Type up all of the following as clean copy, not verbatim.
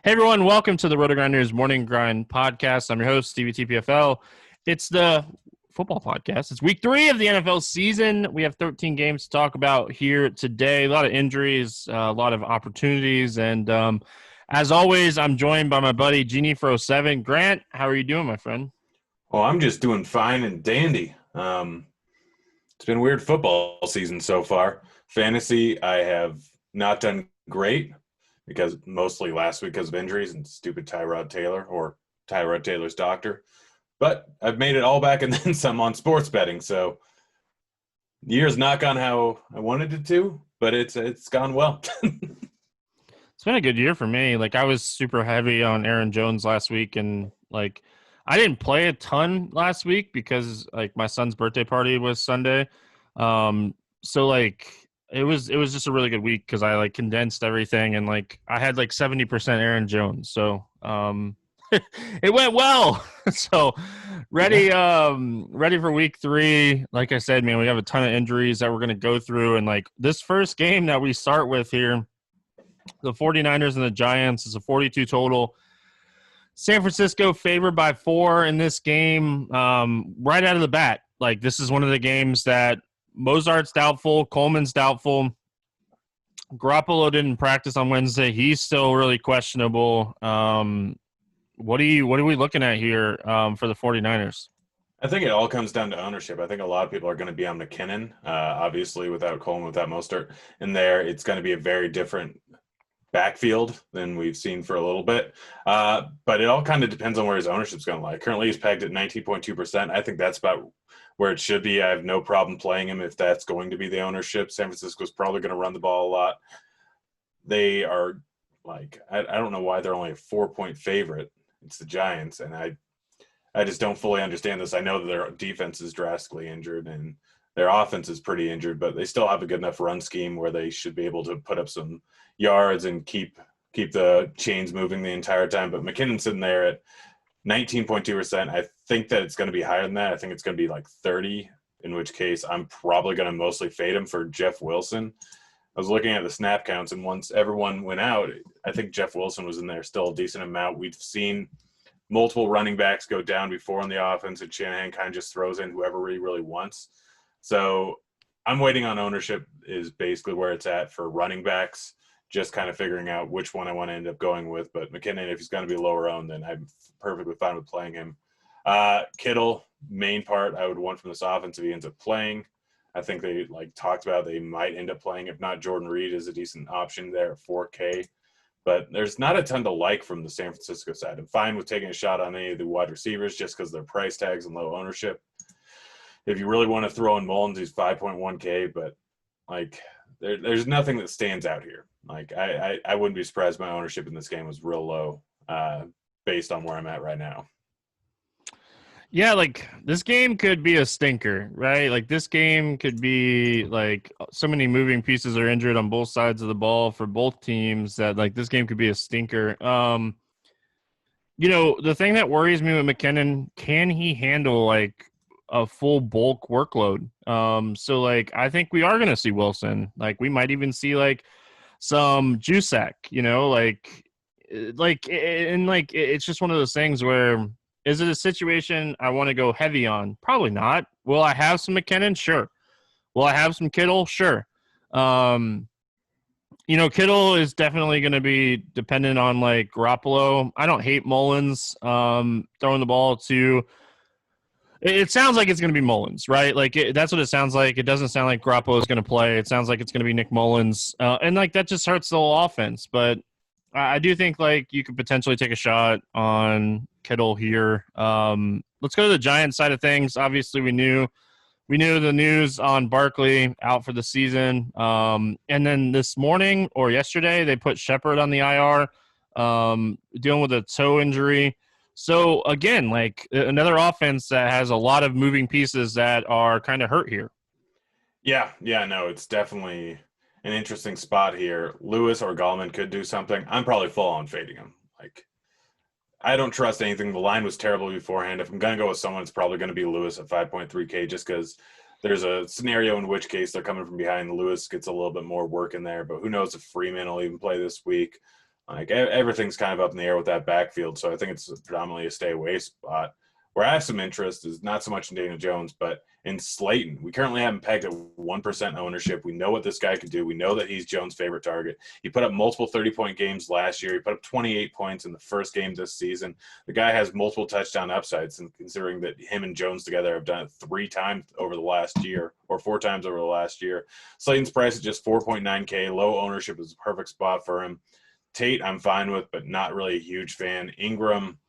Hey everyone, welcome to the RotoGrinders Morning Grind Podcast. I'm your host, Stevietpfl. It's the football podcast. It's week 3 of the NFL season. We have 13 games to talk about here today. A lot of injuries, a lot of opportunities, and as always, I'm joined by my buddy Genie for 07. Grant, how are you doing, my friend? Well, I'm just doing fine and dandy. It's been weird football season so far. Fantasy, I have not done great because mostly last week because of injuries and stupid Tyrod Taylor or Tyrod Taylor's doctor. But I've made it all back and then some on sports betting. So the year's not gone how I wanted it to, but it's gone well. It's been a good year for me. Like, I was super heavy on Aaron Jones last week, and I didn't play a ton last week because my son's birthday party was Sunday. So it was just a really good week because I condensed everything, and I had 70% Aaron Jones. So it went well. So ready for week 3. Like I said, man, we have a ton of injuries that we're going to go through, and this first game that we start with here, the 49ers and the Giants, is a 42 total. San Francisco favored by 4 in this game right out of the bat. This is one of the games that Mozart's doubtful, Coleman's doubtful. Garoppolo didn't practice on Wednesday. He's still really questionable. What are we looking at here for the 49ers? I think it all comes down to ownership. I think a lot of people are going to be on McKinnon. Obviously, without Coleman, without Mostert in there, it's going to be a very different backfield than we've seen for a little bit. But it all kind of depends on where his ownership's going to lie. Currently, he's pegged at 19.2%. I think that's about where it should be. I have no problem playing him if that's going to be the ownership. San Francisco's probably going to run the ball a lot. They are I don't know why they're only a 4-point favorite. It's the Giants, and I just don't fully understand this. I know that their defense is drastically injured and their offense is pretty injured, but they still have a good enough run scheme where they should be able to put up some yards and keep the chains moving the entire time. But McKinnon's sitting there at 19.2%. I think that it's going to be higher than that. I think it's going to be 30, in which case I'm probably going to mostly fade him for Jeff Wilson. I was looking at the snap counts, and once everyone went out, I think Jeff Wilson was in there still a decent amount. We've seen multiple running backs go down before on the offense, and Shanahan kind of just throws in whoever he really wants. So I'm waiting on ownership is basically where it's at for running backs, just kind of figuring out which one I want to end up going with. But McKinnon, if he's going to be lower owned, then I'm perfectly fine with playing him. Kittle, main part I would want from this offense if he ends up playing. I think they talked about they might end up playing. If not, Jordan Reed is a decent option there at 4K. But there's not a ton to like from the San Francisco side. I'm fine with taking a shot on any of the wide receivers just because their price tags and low ownership. If you really want to throw in Mullins, he's 5.1K, but there's nothing that stands out here. I wouldn't be surprised my ownership in this game was real low based on where I'm at right now. Yeah, this game could be a stinker, right? This game could be so many moving pieces are injured on both sides of the ball for both teams that this game could be a stinker. The thing that worries me with McKinnon, can he handle a full bulk workload? So I think we are going to see Wilson. We might even see some Juszczyk, it's just one of those things where, is it a situation I want to go heavy on? Probably not. Will I have some McKinnon? Sure. Will I have some Kittle? Sure. Kittle is definitely going to be dependent on Garoppolo. I don't hate Mullins throwing the ball to. It sounds like it's going to be Mullins, right? That's what it sounds like. It doesn't sound like Garoppolo is going to play. It sounds like it's going to be Nick Mullins, and that just hurts the whole offense. But I do think you could potentially take a shot on Kittle here. Let's go to the Giants side of things. Obviously, we knew the news on Barkley out for the season. And then this morning or yesterday, they put Shepard on the IR, dealing with a toe injury. So again, another offense that has a lot of moving pieces that are kind of hurt here. Yeah, no, it's definitely an interesting spot here. Lewis or Gallman could do something. I'm probably full on fading him. I don't trust anything. The line was terrible beforehand. If I'm going to go with someone, it's probably going to be Lewis at 5.3K just because there's a scenario in which case they're coming from behind. Lewis gets a little bit more work in there, but who knows if Freeman will even play this week. Like everything's kind of up in the air with that backfield, so I think it's predominantly a stay away spot. Where I have some interest is not so much in Daniel Jones, but in Slayton. We currently have him pegged at 1% ownership. We know what this guy can do. We know that he's Jones' favorite target. He put up multiple 30-point games last year. He put up 28 points in the first game this season. The guy has multiple touchdown upsides, and considering that him and Jones together have done it 3 times over the last year or 4 times over the last year. Slayton's price is just 4.9K. Low ownership is a perfect spot for him. Tate, I'm fine with, but not really a huge fan. Ingram,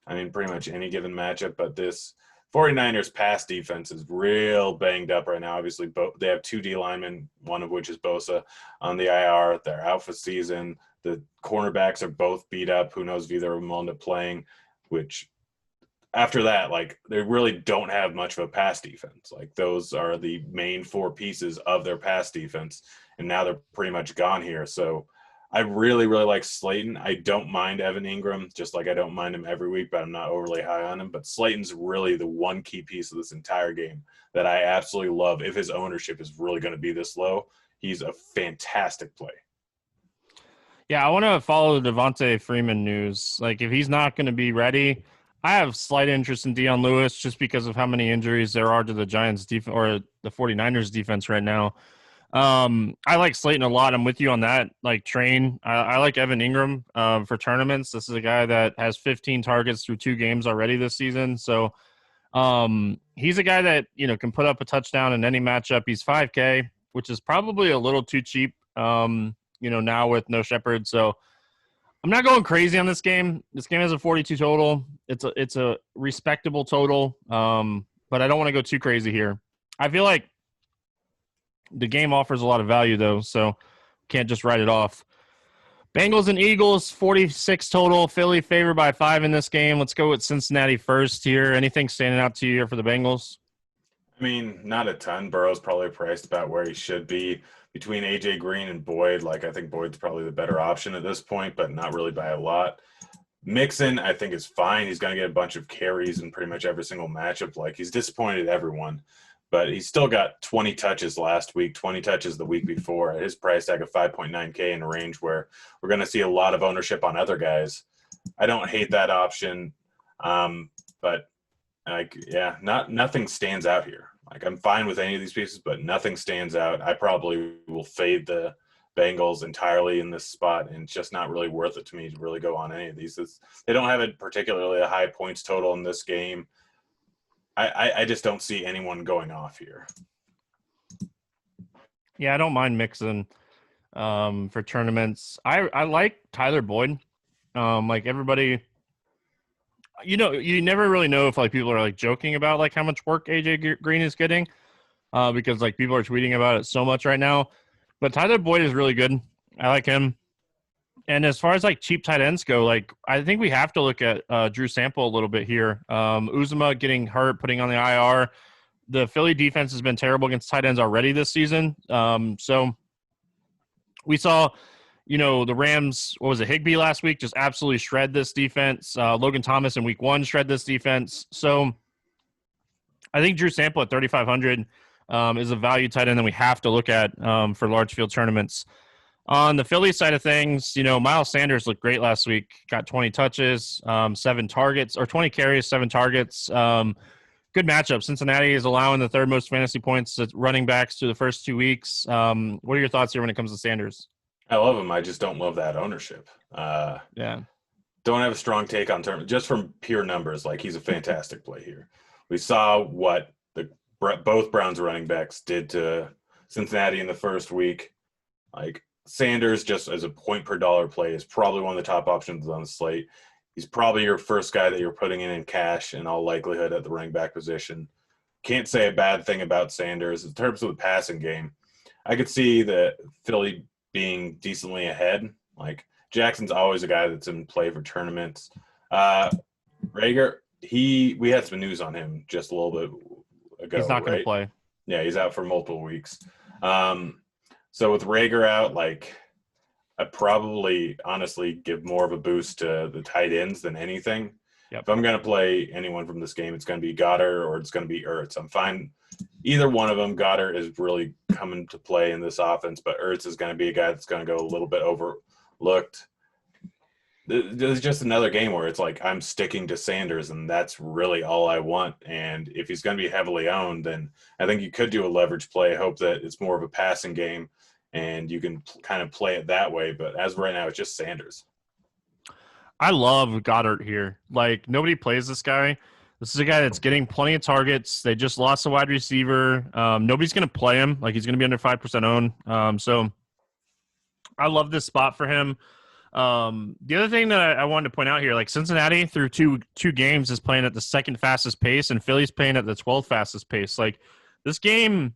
I mean, pretty much any given matchup, but this 49ers pass defense is real banged up right now. Obviously, they have 2 D linemen, one of which is Bosa on the IR. They're out for season. The cornerbacks are both beat up. Who knows if either of them will end up playing, which after that, like, they really don't have much of a pass defense. Like, those are the main 4 pieces of their pass defense, and now they're pretty much gone here. So I really, really like Slayton. I don't mind Evan Ingram, just like I don't mind him every week, but I'm not overly high on him. But Slayton's really the one key piece of this entire game that I absolutely love. If his ownership is really going to be this low, he's a fantastic play. Yeah, I want to follow the Devontae Freeman news. Like, if he's not going to be ready, I have slight interest in Dion Lewis just because of how many injuries there are to the Giants defense or the 49ers defense right now. I like Slayton a lot. I'm with you on that, like, train. I like Evan Ingram for tournaments. This is a guy that has 15 targets through 2 games already this season. So he's a guy that, can put up a touchdown in any matchup. He's 5K, which is probably a little too cheap, now with no Shepherd. So I'm not going crazy on this game. This game has a 42 total. It's a respectable total, but I don't want to go too crazy here. I feel like the game offers a lot of value, though, so can't just write it off. Bengals and Eagles, 46 total. Philly favored by 5 in this game. Let's go with Cincinnati first here. Anything standing out to you here for the Bengals? I mean, not a ton. Burrow's probably priced about where he should be. Between A.J. Green and Boyd, like, I think Boyd's probably the better option at this point, but not really by a lot. Mixon, I think, is fine. He's going to get a bunch of carries in pretty much every single matchup. Like, he's disappointed everyone. But he still got 20 touches last week, 20 touches the week before at his price tag of 5.9K in a range where we're going to see a lot of ownership on other guys. I don't hate that option, but nothing stands out here. Like, I'm fine with any of these pieces, but nothing stands out. I probably will fade the Bengals entirely in this spot, and it's just not really worth it to me to really go on any of these. They don't have a particularly a high points total in this game. I just don't see anyone going off here. Yeah, I don't mind Mixon for tournaments. I like Tyler Boyd. Like, everybody, you never really know if, like, people are, like, joking about, like, how much work AJ Green is getting because, like, people are tweeting about it so much right now. But Tyler Boyd is really good. I like him. And as far as, like, cheap tight ends go, like, I think we have to look at Drew Sample a little bit here. Uzomah getting hurt, putting on the IR. The Philly defense has been terrible against tight ends already this season. So we saw, the Rams, Higbee last week, just absolutely shred this defense. Logan Thomas in week 1 shred this defense. So I think Drew Sample at 3,500 is a value tight end that we have to look at for large field tournaments. On the Philly side of things, Miles Sanders looked great last week. Got 20 touches, 7 targets, or 20 carries, 7 targets. Good matchup. Cincinnati is allowing the 3rd most fantasy points at running backs through the first 2 weeks. What are your thoughts here when it comes to Sanders? I love him. I just don't love that ownership. Yeah. Don't have a strong take on terms. Just from pure numbers, like, he's a fantastic play here. We saw what both Browns running backs did to Cincinnati in the first week. Like, Sanders, just as a point per dollar play, is probably one of the top options on the slate. He's probably your first guy that you're putting in cash in all likelihood at the running back position. Can't say a bad thing about Sanders. In terms of the passing game, I could see the Philly being decently ahead. Like, Jackson's always a guy that's in play for tournaments. Rager, we had some news on him just a little bit ago. He's not going to play. Yeah, he's out for multiple weeks. So with Rager out, like, I'd probably honestly give more of a boost to the tight ends than anything. Yep. If I'm going to play anyone from this game, it's going to be Goddard or it's going to be Ertz. I'm fine. Either one of them. Goddard is really coming to play in this offense, but Ertz is going to be a guy that's going to go a little bit overlooked. There's just another game where it's like I'm sticking to Sanders, and that's really all I want. And if he's going to be heavily owned, then I think you could do a leverage play, hope that it's more of a passing game, and you can kind of play it that way. But as of right now, it's just Sanders. I love Goddard here. Like, nobody plays this guy. This is a guy that's getting plenty of targets. They just lost a wide receiver. Nobody's going to play him. Like, he's going to be under 5% owned. So I love this spot for him. The other thing that I wanted to point out here, like Cincinnati through two games is playing at the second fastest pace, and Philly's playing at the 12th fastest pace. Like, this game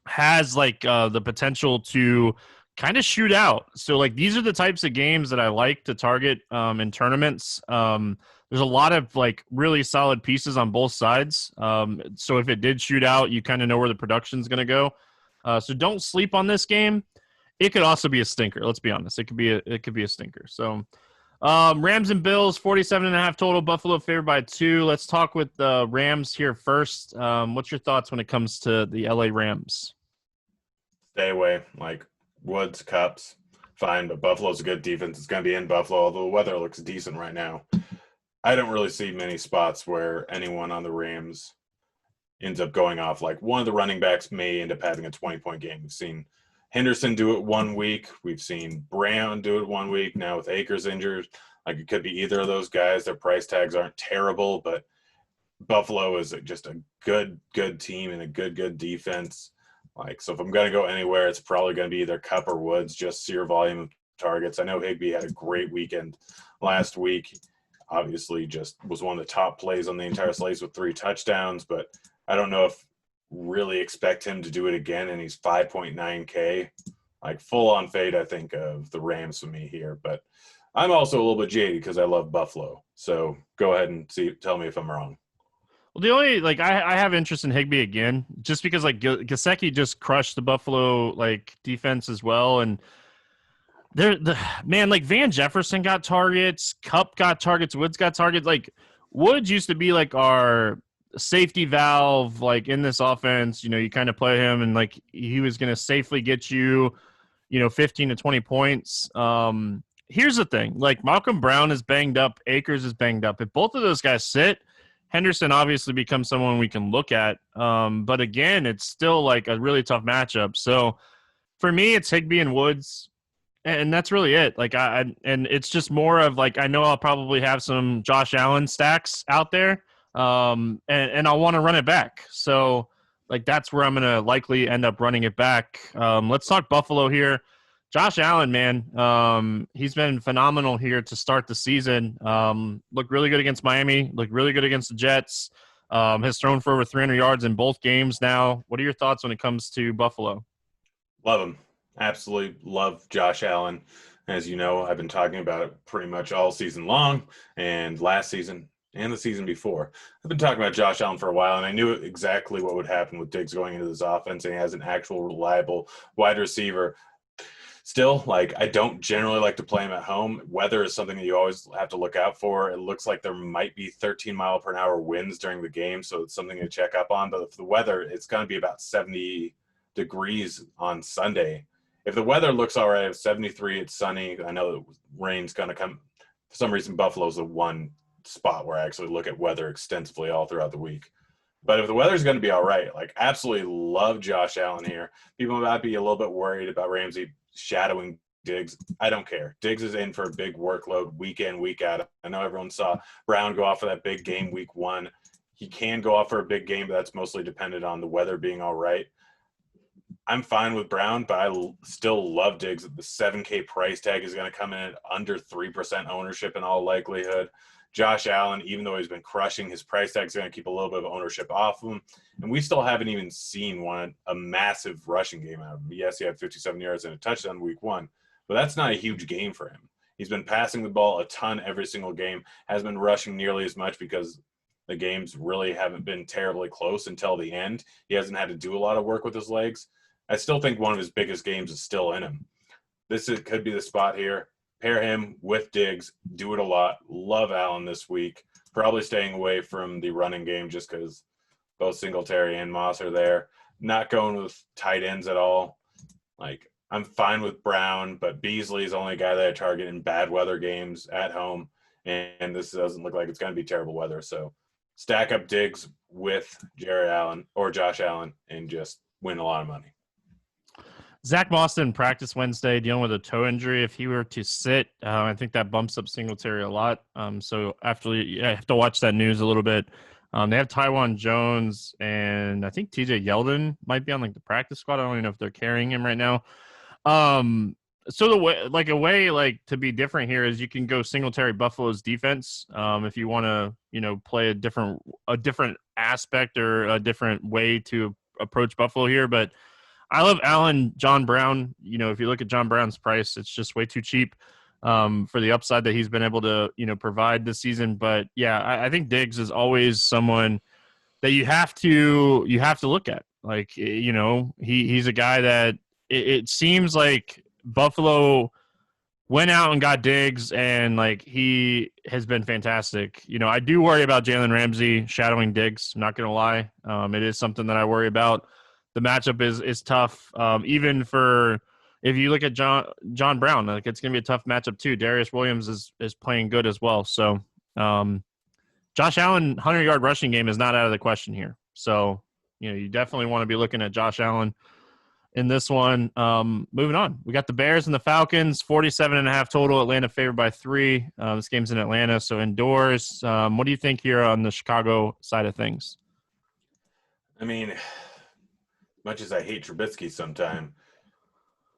has the potential to kind of shoot out. So like these are the types of games that I like to target in tournaments. There's a lot of like really solid pieces on both sides. So if it did shoot out, you kind of know where the production's going to go. So don't sleep on this game. It could also be a stinker. Let's be honest. It could be a stinker. So Rams and Bills, 47.5 total. Buffalo favored by 2. Let's talk with the Rams here first. What's your thoughts when it comes to the LA Rams? Stay away. Like Woods, Cups, fine, but Buffalo's a good defense. It's going to be in Buffalo, although the weather looks decent right now. I don't really see many spots where anyone on the Rams ends up going off. Like one of the running backs may end up having a 20-point game. We've seen Henderson do it 1 week. We've seen Brown do it 1 week. Now with Akers injured, like it could be either of those guys. Their price tags aren't terrible, but Buffalo is just a good team and a good defense. Like, so if I'm going to go anywhere, it's probably going to be either Cup or Woods, just sheer volume of targets. I know Higbee had a great weekend last week. Obviously just was one of the top plays on the entire slate with 3 touchdowns, but I don't know if really expect him to do it again, and he's 5.9K. Like full on fade, I think, of the Rams for me here. But I'm also a little bit jaded because I love Buffalo. So go ahead and tell me if I'm wrong. Well, the only I have interest in Higbee again, just because like Gesicki just crushed the Buffalo defense as well, and like Van Jefferson got targets, Kupp got targets, Woods got targets. Like Woods used to be like our safety valve, like in this offense. You kind of play him, and like he was going to safely get you, 15 to 20 points. Here's the thing: like Malcolm Brown is banged up, Akers is banged up. If both of those guys sit, Henderson obviously becomes someone we can look at. But again, it's still like a really tough matchup. So for me, it's Higbee and Woods, and that's really it. Like and it's just more of like I know I'll probably have some Josh Allen stacks out there, and I'll want to run it back. So like that's where I'm going to likely end up running it back. Let's talk Buffalo here. Josh Allen, man, he's been phenomenal here to start the season. Looked really good against Miami. Looked really good against the Jets. Has thrown for over 300 yards in both games now. What are your thoughts when it comes to Buffalo? Love him. Absolutely love Josh Allen. As you know, I've been talking about it pretty much all season long and last season and the season before. I've been talking about Josh Allen for a while, and I knew exactly what would happen with Diggs going into this offense, and he has an actual reliable wide receiver. Still, like I don't generally like to play him at home. Weather is something that you always have to look out for. It looks like there might be 13-mile-per-hour winds during the game, so it's something to check up on. But if the weather, it's going to be about 70 degrees on Sunday. If the weather looks all right, it's 73, it's sunny. I know that rain's going to come. For some reason, Buffalo's the one spot where I actually look at weather extensively all throughout the week. But if the weather's going to be all right, like absolutely love Josh Allen here. People might be a little bit worried about Ramsey shadowing Diggs. I don't care. Diggs is in for a big workload week in, week out. I know everyone saw Brown go off for that big game week 1. He can go off for a big game, but that's mostly dependent on the weather being all right. I'm fine with Brown, but I still love Diggs. The 7K price tag is going to come in at under 3% ownership in all likelihood. Josh Allen, even though he's been crushing, his price tag is going to keep a little bit of ownership off of him. And we still haven't even seen a massive rushing game out of him. Yes, he had 57 yards and a touchdown week 1, but that's not a huge game for him. He's been passing the ball a ton every single game, has been rushing nearly as much because the games really haven't been terribly close until the end. He hasn't had to do a lot of work with his legs. I still think one of his biggest games is still in him. Could be the spot here. Pair him with Diggs, do it a lot. Love Allen this week. Probably staying away from the running game just because both Singletary and Moss are there. Not going with tight ends at all. Like I'm fine with Brown, but Beasley is the only guy that I target in bad weather games at home, and this doesn't look like it's going to be terrible weather. So stack up Diggs with Jared Allen or Josh Allen and just win a lot of money. Zach Moss didn't practice Wednesday, dealing with a toe injury. If he were to sit, I think that bumps up Singletary a lot. So after I have to watch that news a little bit. They have Tywan Jones, and I think TJ Yeldon might be on like the practice squad. I don't even know if they're carrying him right now. So a way to be different here is you can go Singletary Buffalo's defense. If you want to, play a different aspect or a different way to approach Buffalo here, but I love Allen, John Brown. If you look at John Brown's price, it's just way too cheap for the upside that he's been able to, provide this season. But yeah, I think Diggs is always someone that you have to look at. Like, he's a guy that it seems like Buffalo went out and got Diggs, and like he has been fantastic. I do worry about Jalen Ramsey shadowing Diggs. I'm not going to lie. It is something that I worry about. The matchup is tough. Even for if you look at John Brown, like it's going to be a tough matchup too. Darius Williams is playing good as well. So Josh Allen 100-yard rushing game is not out of the question here. So you definitely want to be looking at Josh Allen in this one. Moving on, we got the Bears and the Falcons, 47.5 total. Atlanta favored by 3. This game's in Atlanta, so indoors. What do you think here on the Chicago side of things? I mean, much as I hate Trubisky sometime,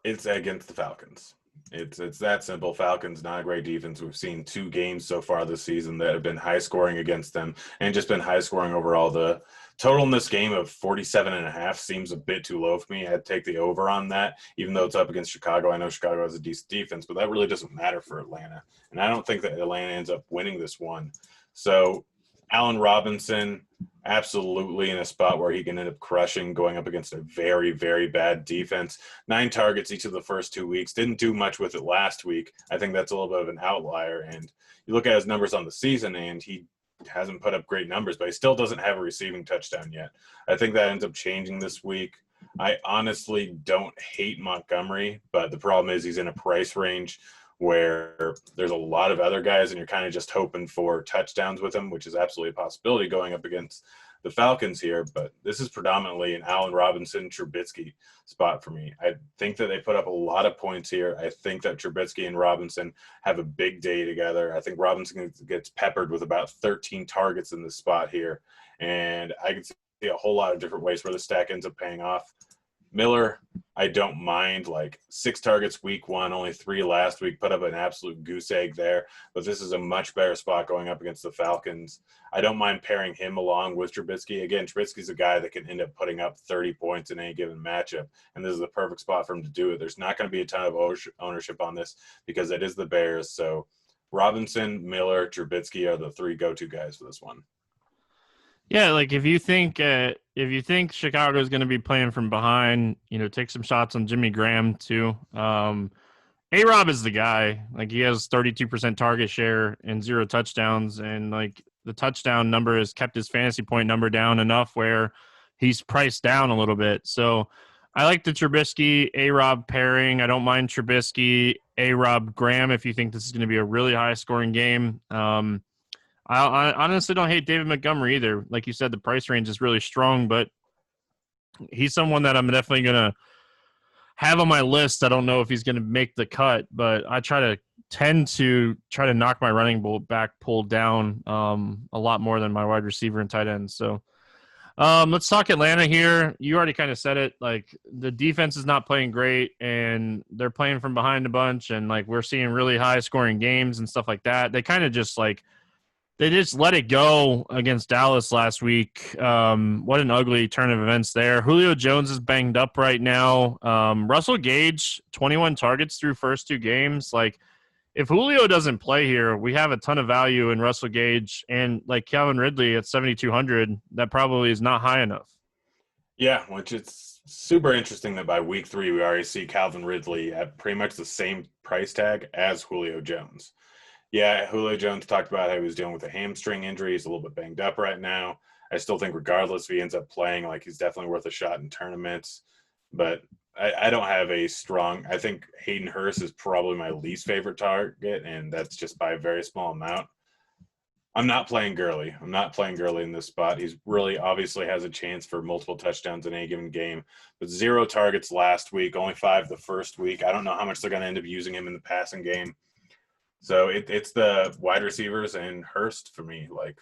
it's against the Falcons. It's that simple. Falcons, not a great defense. We've seen 2 games so far this season that have been high scoring against them and just been high scoring overall. The total in this game of 47.5 seems a bit too low for me. I'd take the over on that, even though it's up against Chicago. I know Chicago has a decent defense, but that really doesn't matter for Atlanta. And I don't think that Atlanta ends up winning this one. So Allen Robinson, absolutely in a spot where he can end up crushing, going up against a very, very bad defense. 9 targets each of the first 2 weeks. Didn't do much with it last week. I think that's a little bit of an outlier. And you look at his numbers on the season, and he hasn't put up great numbers, but he still doesn't have a receiving touchdown yet. I think that ends up changing this week. I honestly don't hate Montgomery, but the problem is he's in a price range where there's a lot of other guys and you're kind of just hoping for touchdowns with him, which is absolutely a possibility going up against the Falcons here. But this is predominantly an Allen Robinson, Trubisky spot for me. I think that they put up a lot of points here. I think that Trubisky and Robinson have a big day together. I think Robinson gets peppered with about 13 targets in this spot here. And I can see a whole lot of different ways where the stack ends up paying off. Miller, I don't mind, like 6 targets week 1, only 3 last week, put up an absolute goose egg there. But this is a much better spot going up against the Falcons. I don't mind pairing him along with Trubisky. Again, Trubisky's a guy that can end up putting up 30 points in any given matchup, and this is the perfect spot for him to do it. There's not going to be a ton of ownership on this because it is the Bears. So Robinson, Miller, Trubisky are the 3 go-to guys for this one. Yeah, like if you think Chicago is going to be playing from behind, take some shots on Jimmy Graham too. A-Rob is the guy. Like he has 32% target share and 0 touchdowns, and like the touchdown number has kept his fantasy point number down enough where he's priced down a little bit. So I like the Trubisky A-Rob pairing. I don't mind Trubisky A-Rob Graham if you think this is going to be a really high scoring game. I honestly don't hate David Montgomery either. Like you said, the price range is really strong, but he's someone that I'm definitely going to have on my list. I don't know if he's going to make the cut, but I tend to knock my running back pull down a lot more than my wide receiver and tight end. So let's talk Atlanta here. You already kind of said it. Like the defense is not playing great, and they're playing from behind a bunch, and like we're seeing really high scoring games and stuff like that. They kind of just they just let it go against Dallas last week. What an ugly turn of events there. Julio Jones is banged up right now. Russell Gage, 21 targets through first 2 games. Like, if Julio doesn't play here, we have a ton of value in Russell Gage. And, like, Calvin Ridley at 7,200, that probably is not high enough. Yeah, which it's super interesting that by week 3 we already see Calvin Ridley at pretty much the same price tag as Julio Jones. Yeah, Julio Jones talked about how he was dealing with a hamstring injury. He's a little bit banged up right now. I still think regardless if he ends up playing, like he's definitely worth a shot in tournaments. But I don't have a strong. I think Hayden Hurst is probably my least favorite target, and that's just by a very small amount. I'm not playing Gurley. I'm not playing Gurley in this spot. He's really obviously has a chance for multiple touchdowns in any given game, but 0 targets last week, only 5 the first week. I don't know how much they're going to end up using him in the passing game. So it's the wide receivers and Hurst for me. Like,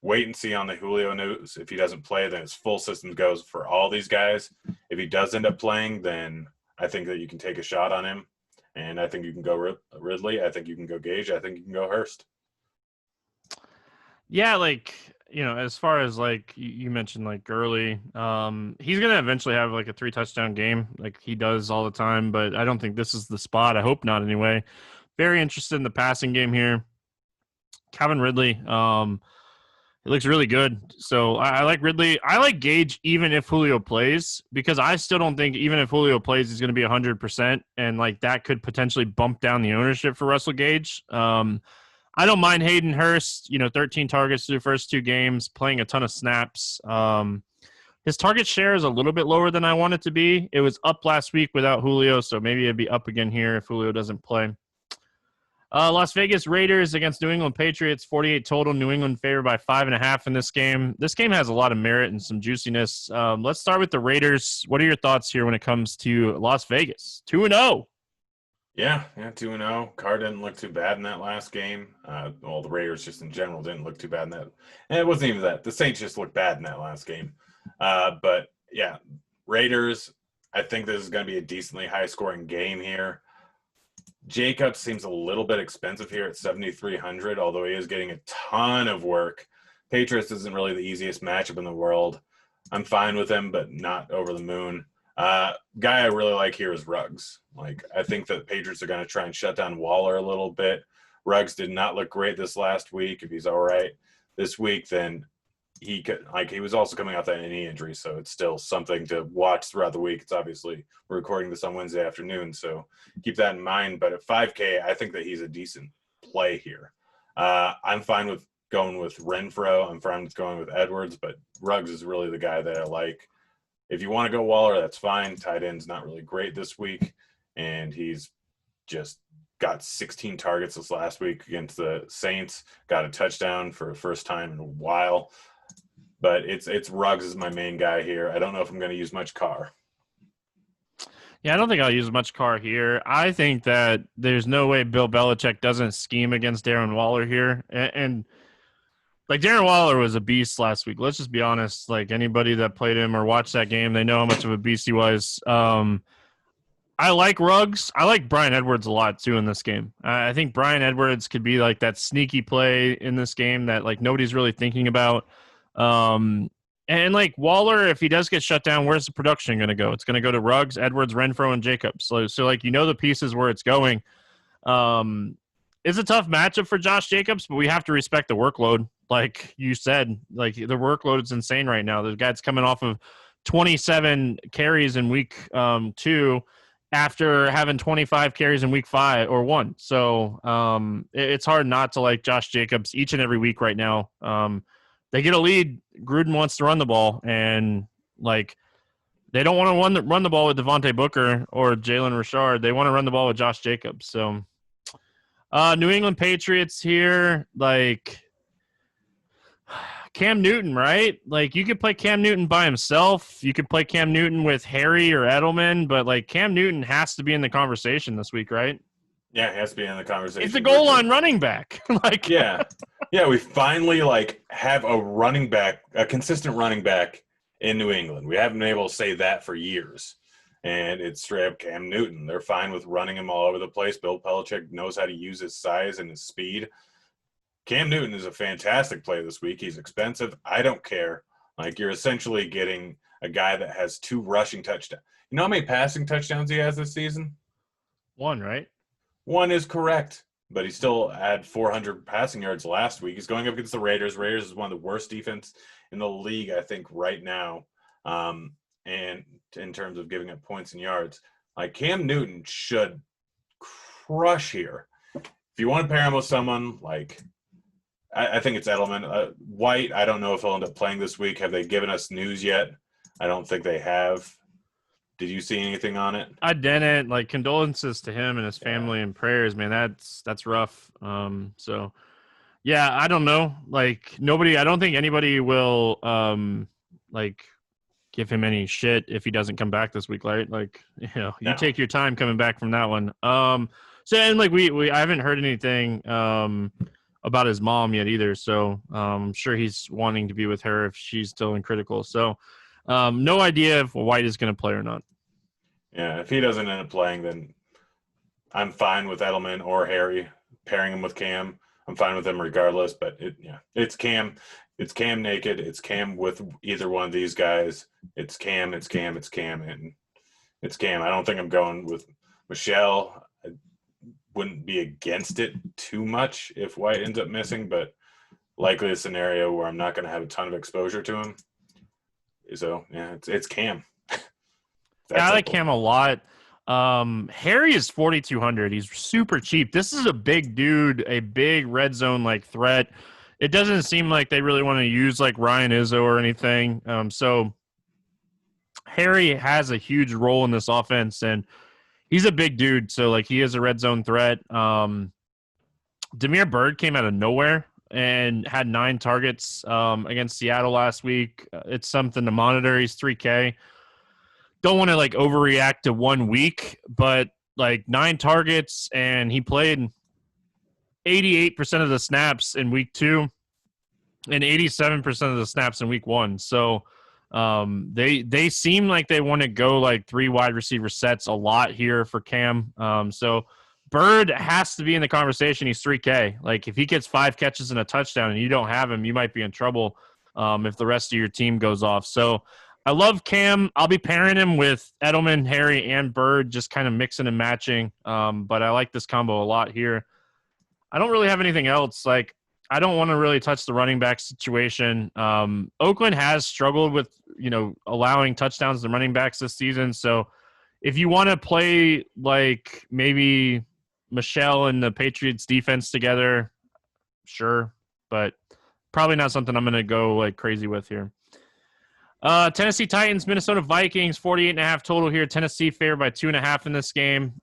wait and see on the Julio news. If he doesn't play, then his full system goes for all these guys. If he does end up playing, then I think that you can take a shot on him. And I think you can go Ridley. I think you can go Gage. I think you can go Hurst. Yeah, like, as far as like you mentioned, like Gurley, he's gonna eventually have like a 3 touchdown game, like he does all the time. But I don't think this is the spot. I hope not, anyway. Very interested in the passing game here. Calvin Ridley, it looks really good. So I like Ridley. I like Gage even if Julio plays, because I still don't think even if Julio plays, he's going to be 100%. And like that could potentially bump down the ownership for Russell Gage. I don't mind Hayden Hurst, 13 targets through the first 2 games, playing a ton of snaps. His target share is a little bit lower than I want it to be. It was up last week without Julio, so maybe it'd be up again here if Julio doesn't play. Las Vegas Raiders against New England Patriots, 48 total. New England favored by 5.5 in this game. This game has a lot of merit and some juiciness. Let's start with the Raiders. What are your thoughts here when it comes to Las Vegas? 2-0. Yeah, 2-0. Carr didn't look too bad in that last game. Well, the Raiders just in general didn't look too bad in that. And it wasn't even that. The Saints just looked bad in that last game. But, yeah, Raiders, I think this is going to be a decently high-scoring game here. Jacobs seems a little bit expensive here at 7,300, although he is getting a ton of work. Patriots isn't really the easiest matchup in the world. I'm fine with him, but not over the moon. Guy I really like here is Ruggs. Like, I think that Patriots are going to try and shut down Waller a little bit. Ruggs did not look great this last week. If he's all right this week, then he was also coming off that knee injury, so it's still something to watch throughout the week. It's obviously we're recording this on Wednesday afternoon, so keep that in mind. But at 5K, I think that he's a decent play here. I'm fine with going with Renfro. I'm fine with going with Edwards, but Ruggs is really the guy that I like. If you want to go Waller, that's fine. Tight end's not really great this week, and he's just got 16 targets this last week against the Saints. Got a touchdown for the first time in a while. But it's Ruggs is my main guy here. I don't know if I'm going to use much Carr. Yeah, I don't think I'll use much Carr here. I think that there's no way Bill Belichick doesn't scheme against Darren Waller here. And like, Darren Waller was a beast last week. Let's just be honest. Like, anybody that played him or watched that game, they know how much of a beast he was. I like Ruggs. I like Bryan Edwards a lot, too, in this game. I think Bryan Edwards could be like that sneaky play in this game that like nobody's really thinking about. And like Waller, if he does get shut down, where's the production going to go? It's going to go to Ruggs, Edwards, Renfro, and Jacobs. So like, the pieces where it's going. It's a tough matchup for Josh Jacobs, but we have to respect the workload. Like you said, like the workload is insane right now. The guy's coming off of 27 carries in week 2 after having 25 carries in week 5 or 1. So it's hard not to like Josh Jacobs each and every week right now. They get a lead. Gruden wants to run the ball, and like they don't want to run the ball with Devontae Booker or Jalen Richard. They want to run the ball with Josh Jacobs. So New England Patriots here, like Cam Newton, right? Like you could play Cam Newton by himself. You could play Cam Newton with Harry or Edelman, but like Cam Newton has to be in the conversation this week, right? Yeah, he has to be in the conversation. It's a goal line running back. Like yeah, we finally like have a running back, a consistent running back in New England. We haven't been able to say that for years, and it's straight up Cam Newton. They're fine with running him all over the place. Bill Belichick knows how to use his size and his speed. Cam Newton is a fantastic play this week. He's expensive. I don't care. Like, you're essentially getting a guy that has 2 rushing touchdowns. You know how many passing touchdowns he has this season? 1, right? 1 is correct, but he still had 400 passing yards last week. He's going up against the Raiders. Raiders is one of the worst defense in the league, I think, right now. And in terms of giving up points and yards, like Cam Newton should crush here. If you want to pair him with someone like, I think it's Edelman. White, I don't know if he'll end up playing this week. Have they given us news yet? I don't think they have. Did you see anything on it? I didn't. Like, condolences to him and his family and prayers, man. That's rough. So yeah, I don't know. Like, I don't think anybody will like give him any shit if he doesn't come back this week, right? Like, you know, you No. take your time coming back from that one. So, and like I haven't heard anything about his mom yet either. So I'm sure he's wanting to be with her if she's still in critical. So no idea if White is going to play or not. Yeah, if he doesn't end up playing, then I'm fine with Edelman or Harry pairing him with Cam. I'm fine with them regardless. But it's Cam. It's Cam naked. It's Cam with either one of these guys. It's Cam. It's Cam. It's Cam. And it's Cam. I don't think I'm going with Michelle. I wouldn't be against it too much if White ends up missing, but likely a scenario where I'm not going to have a ton of exposure to him. So, yeah, it's Cam. I like Cam a lot. Harry is 4,200. He's super cheap. This is a big dude, a big red zone like threat. It doesn't seem like they really want to use like Ryan Izzo or anything. So Harry has a huge role in this offense, and he's a big dude. So like he is a red zone threat. Damiere Byrd came out of nowhere and had 9 targets against Seattle last week. It's something to monitor. He's 3K. Don't want to like overreact to 1 week, but like 9 targets, and he played 88% of the snaps in week 2 and 87% of the snaps in week 1. So they seem like they want to go like 3 wide receiver sets a lot here for Cam. So Bird has to be in the conversation. He's 3K. Like if he gets 5 catches and a touchdown and you don't have him, you might be in trouble if the rest of your team goes off. So I love Cam. I'll be pairing him with Edelman, Harry, and Bird, just kind of mixing and matching. But I like this combo a lot here. I don't really have anything else. Like, I don't want to really touch the running back situation. Oakland has struggled with, allowing touchdowns to running backs this season. So if you want to play like maybe Michelle and the Patriots defense together, sure. But probably not something I'm going to go like crazy with here. Tennessee Titans, Minnesota Vikings, 48.5 total here. Tennessee favored by 2.5 in this game.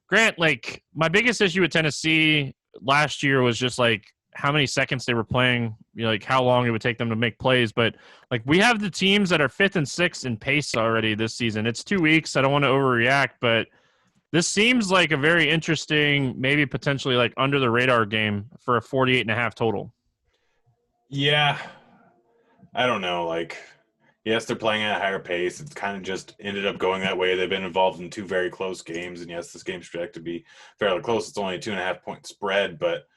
Grant, like my biggest issue with Tennessee last year was just like how many seconds they were playing, like how long it would take them to make plays. But like we have the teams that are 5th and 6th in pace already this season. It's 2 weeks. I don't want to overreact, but this seems like a very interesting, maybe potentially like under the radar game for a 48.5 total. Yeah. I don't know. Like, yes, they're playing at a higher pace. It's kind of just ended up going that way. They've been involved in 2 very close games. And yes, this game's projected to be fairly close. It's only a 2.5 point spread, but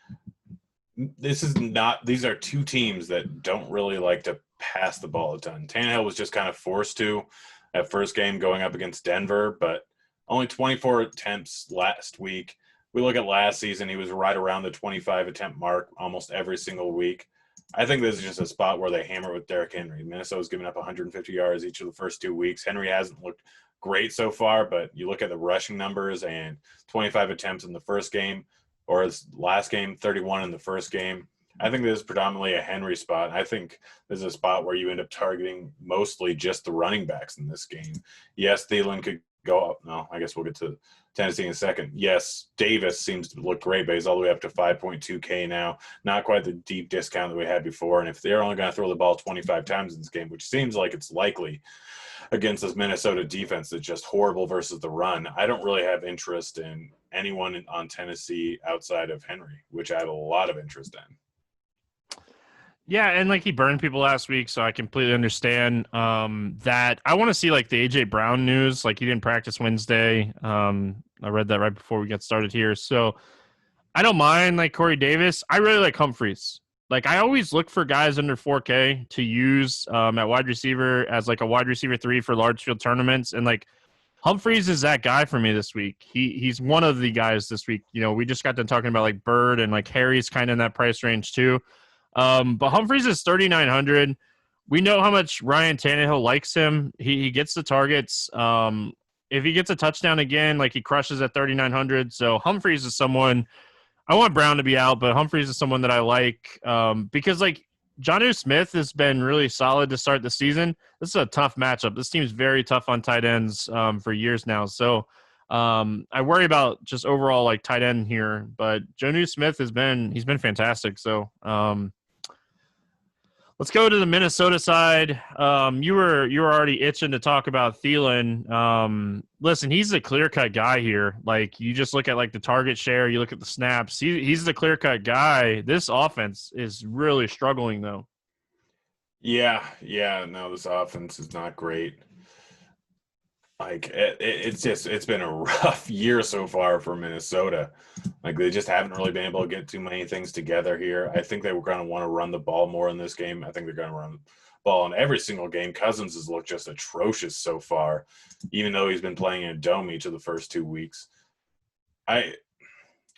these are 2 teams that don't really like to pass the ball a ton. Tannehill was just kind of forced to at first game going up against Denver, but only 24 attempts last week. We look at last season, he was right around the 25 attempt mark almost every single week. I think this is just a spot where they hammer with Derrick Henry. Minnesota's given up 150 yards each of the first 2 weeks. Henry hasn't looked great so far, but you look at the rushing numbers and 25 attempts in the first game, or his last game, 31 in the first game. I think this is predominantly a Henry spot. I think this is a spot where you end up targeting mostly just the running backs in this game. Yes, Thielen could go up. No, I guess we'll get to Tennessee in a second. Yes, Davis seems to look great, but he's all the way up to 5.2K now. Not quite the deep discount that we had before. And if they're only going to throw the ball 25 times in this game, which seems like it's likely against this Minnesota defense that's just horrible versus the run, I don't really have interest in anyone on Tennessee outside of Henry, which I have a lot of interest in. Yeah, and like he burned people last week, so I completely understand that. I want to see like the AJ Brown news. Like he didn't practice Wednesday. I read that right before we got started here. So I don't mind like Corey Davis. I really like Humphreys. Like I always look for guys under 4K to use at wide receiver as like a wide receiver 3 for large field tournaments. And like Humphreys is that guy for me this week. He's one of the guys this week. We just got done talking about like Bird and like Harry's kind of in that price range too. But Humphreys is 3,900. We know how much Ryan Tannehill likes him. He gets the targets. If he gets a touchdown again, like he crushes at 3,900. So Humphreys is someone I want Brown to be out, but Humphreys is someone that I like because like Jonnu Smith has been really solid to start the season. This is a tough matchup. This team's very tough on tight ends for years now. So I worry about just overall like tight end here. But Jonnu Smith he's been fantastic. So let's go to the Minnesota side. You were already itching to talk about Thielen. Listen, he's a clear-cut guy here. Like, you just look at, like, the target share, you look at the snaps. He's the clear-cut guy. This offense is really struggling, though. Yeah, no, this offense is not great. Like, it's been a rough year so far for Minnesota. Like, they just haven't really been able to get too many things together here. I think they were going to want to run the ball more in this game. I think they're going to run the ball in every single game. Cousins has looked just atrocious so far, even though he's been playing in a dome each of the first 2 weeks.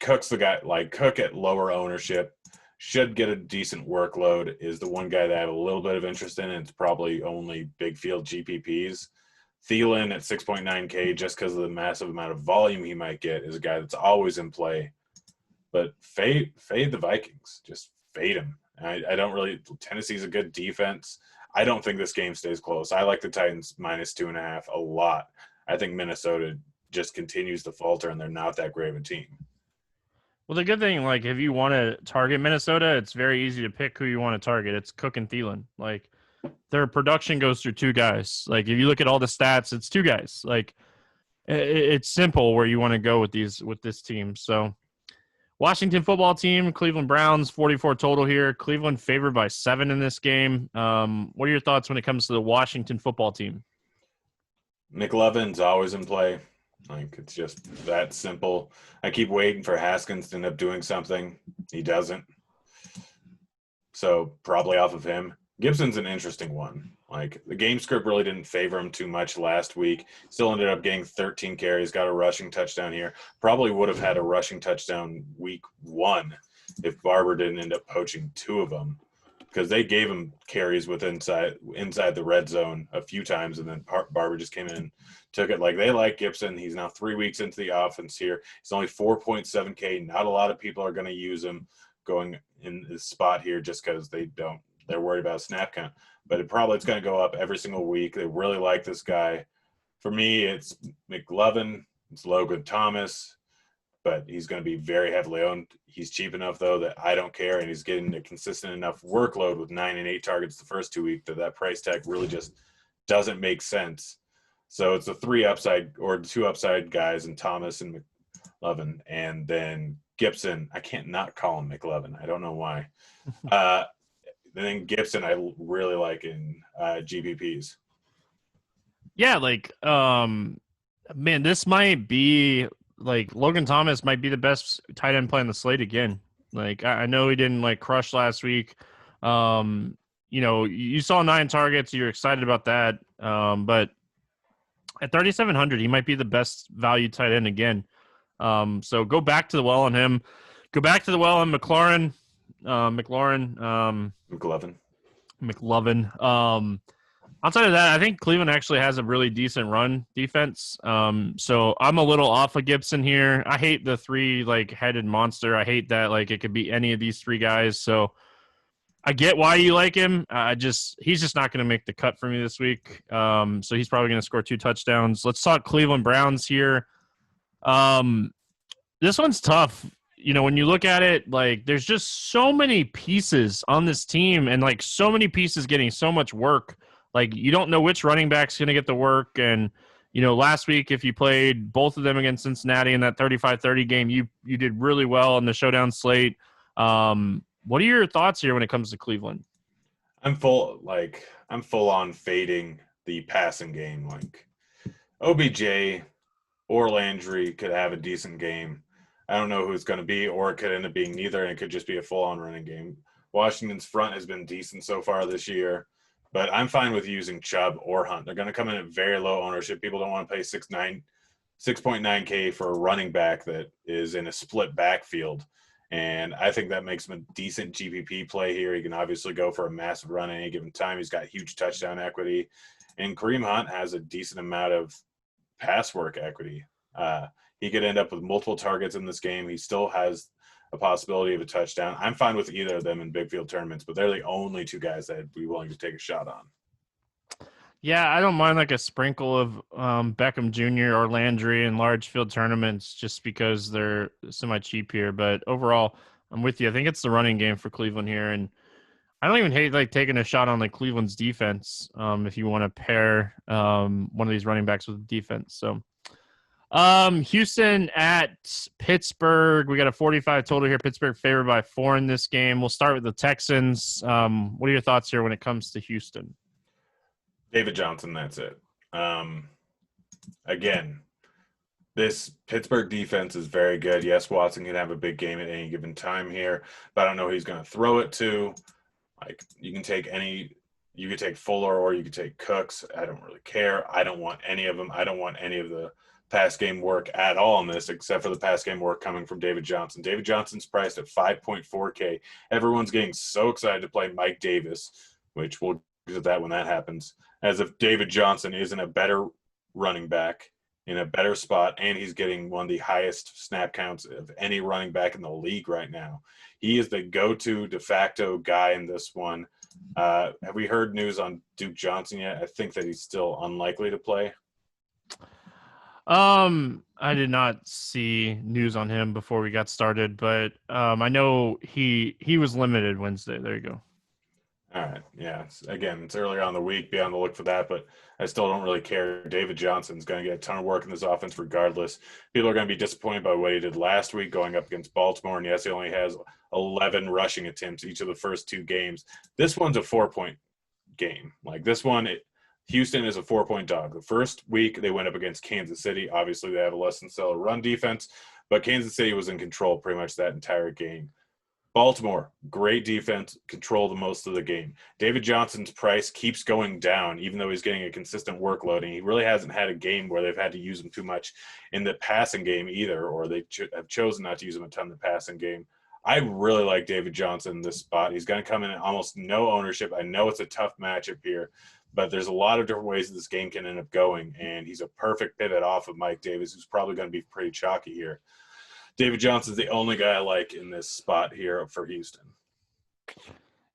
Cook's the guy. Like, Cook at lower ownership should get a decent workload, is the one guy that I have a little bit of interest in. And it's probably only big field GPPs. Thielen at 6.9K, just because of the massive amount of volume he might get, is a guy that's always in play. But fade the Vikings. Just fade him. I don't really – Tennessee's a good defense. I don't think this game stays close. I like the Titans -2.5 a lot. I think Minnesota just continues to falter, and they're not that great of a team. Well, the good thing, like, if you want to target Minnesota, it's very easy to pick who you want to target. It's Cook and Thielen. Like, their production goes through two guys. Like, if you look at all the stats, it's two guys. Like, it's simple where you want to go with this team. So, Washington football team, Cleveland Browns, 44 total here. Cleveland favored by 7 in this game. What are your thoughts when it comes to the Washington football team? McLovin's always in play. Like, it's just that simple. I keep waiting for Haskins to end up doing something. He doesn't. So probably off of him. Gibson's an interesting one. Like, the game script really didn't favor him too much last week. Still ended up getting 13 carries, got a rushing touchdown here. Probably would have had a rushing touchdown week 1 if Barber didn't end up poaching 2 of them, because they gave him carries with inside the red zone a few times, and then Barber just came in and took it. Like, they like Gibson. He's now 3 weeks into the offense here. He's only 4.7K. Not a lot of people are going to use him going in this spot here just because they're worried about snap count. But it's going to go up every single week. They really like this guy. For me, it's McLovin. It's Logan Thomas. But he's going to be very heavily owned. He's cheap enough, though, that I don't care, and he's getting a consistent enough workload with 9 and 8 targets the first 2 weeks that price tag really just doesn't make sense. So it's the 2 upside guys, and Thomas and McLovin, and then Gibson. I can't not call him McLovin. I don't know why. Then Gibson I really like in GPPs. Yeah, like, man, this might be – like, Logan Thomas might be the best tight end play on the slate again. Like, I know he didn't, like, crush last week. You saw 9 targets. You're excited about that. But at 3,700, he might be the best value tight end again. So go back to the well on him. Go back to the well on McLaurin. McLovin. Outside of that, I think Cleveland actually has a really decent run defense. So I'm a little off of Gibson here. I hate the 3 headed monster. I hate that it could be any of these 3 guys. So I get why you like him. He's just not going to make the cut for me this week. So he's probably going to score 2 touchdowns. Let's talk Cleveland Browns here. This one's tough. When you look at it, there's just so many pieces on this team, and so many pieces getting so much work. You don't know which running back's going to get the work. And, last week, if you played both of them against Cincinnati in that 35-30 game, you did really well on the showdown slate. What are your thoughts here when it comes to Cleveland? I'm full on fading the passing game. OBJ or Landry could have a decent game. I don't know who it's going to be, or it could end up being neither, and it could just be a full-on running game. Washington's front has been decent so far this year. But I'm fine with using Chubb or Hunt. They're going to come in at very low ownership. People don't want to pay 6.9K for a running back that is in a split backfield. And I think that makes him a decent GPP play here. He can obviously go for a massive run at any given time. He's got huge touchdown equity. And Kareem Hunt has a decent amount of pass work equity. He could end up with multiple targets in this game. He still has a possibility of a touchdown. I'm fine with either of them in big field tournaments, but they're the only two guys that I'd be willing to take a shot on. Yeah, I don't mind like a sprinkle of Beckham Jr. or Landry in large field tournaments just because they're semi-cheap here. But overall, I'm with you. I think it's the running game for Cleveland here. And I don't even hate like taking a shot on like Cleveland's defense if you want to pair one of these running backs with defense. So Houston at Pittsburgh. We got a 45 total here. Pittsburgh favored by 4 in this game. We'll start with the Texans. What are your thoughts here when it comes to Houston? David Johnson, that's it. Again, this Pittsburgh defense is very good. Yes, Watson can have a big game at any given time here, but I don't know who he's going to throw it to. Like, you can take Fuller or you can take Cooks. I don't really care. I don't want any of them. I don't want any of the pass game work at all in this, except for the pass game work coming from David Johnson. David Johnson's priced at 5.4K. Everyone's getting so excited to play Mike Davis, which we'll get to that when that happens, as if David Johnson isn't a better running back in a better spot, and he's getting one of the highest snap counts of any running back in the league right now. He is the go-to de facto guy in this one. Have we heard news on Duke Johnson yet? I think that he's still unlikely to play. I did not see news on him before we got started, but I know he was limited Wednesday. There you go. All right. Yeah. Again, it's earlier on the week. Be on the look for that, but I still don't really care. David Johnson's going to get a ton of work in this offense regardless. People are going to be disappointed by what he did last week going up against Baltimore. And yes, he only has 11 rushing attempts each of the first 2 games. This one's a 4-point game. Like this one, Houston is a 4-point dog. The first week they went up against Kansas City. Obviously, they have a less than stellar run defense, but Kansas City was in control pretty much that entire game. Baltimore, great defense, control the most of the game. David Johnson's price keeps going down, even though he's getting a consistent workload, and he really hasn't had a game where they've had to use him too much in the passing game either, or they have chosen not to use him a ton in the passing game. I really like David Johnson in this spot. He's going to come in at almost no ownership. I know it's a tough matchup here, but there's a lot of different ways that this game can end up going, and he's a perfect pivot off of Mike Davis, who's probably going to be pretty chalky here. David Johnson's the only guy I like in this spot here for Houston.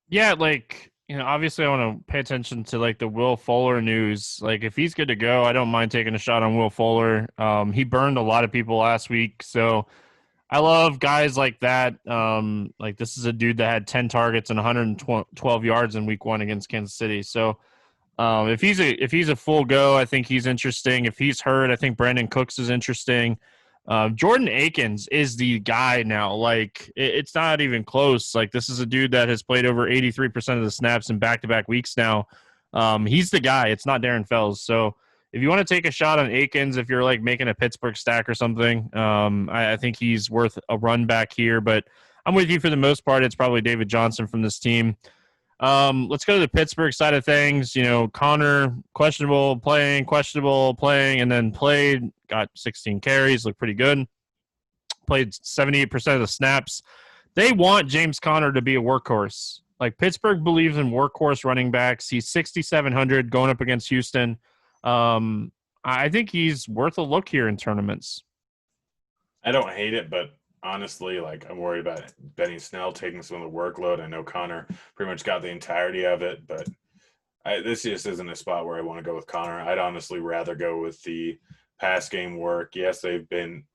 Yeah, like, obviously I want to pay attention to like the Will Fuller news. Like if he's good to go, I don't mind taking a shot on Will Fuller. He burned a lot of people last week, so I love guys like that. Like this is a dude that had 10 targets and 112 yards in week 1 against Kansas City. So if he's a full go, I think he's interesting. If he's hurt, I think Brandon Cooks is interesting. Jordan Akins is the guy now. Like it's not even close. Like this is a dude that has played over 83% of the snaps in back-to-back weeks now. He's the guy. It's not Darren Fells. So if you want to take a shot on Akins, if you're like making a Pittsburgh stack or something, I think he's worth a run back here. But I'm with you for the most part. It's probably David Johnson from this team. Let's go to the Pittsburgh side of things. Connor, questionable playing, and then played, got 16 carries, looked pretty good. Played 78% of the snaps. They want James Conner to be a workhorse. Like Pittsburgh believes in workhorse running backs. He's 6,700 going up against Houston. I think he's worth a look here in tournaments. I don't hate it, but honestly, like I'm worried about Benny Snell taking some of the workload. I know Connor pretty much got the entirety of it, but this just isn't a spot where I want to go with Connor. I'd honestly rather go with the pass game work. Yes, they've been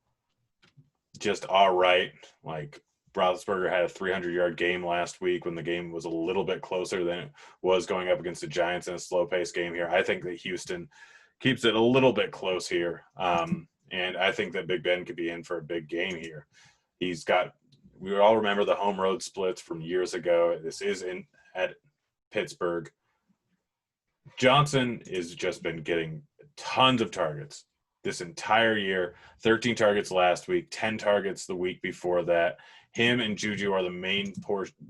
just all right. Like Roethlisberger had a 300-yard game last week when the game was a little bit closer than it was going up against the Giants in a slow-paced game here. I think that Houston keeps it a little bit close here, and I think that Big Ben could be in for a big game here. We all remember the home road splits from years ago. This is at Pittsburgh. Johnson has just been getting tons of targets this entire year. 13 targets last week, 10 targets the week before that. Him and Juju are the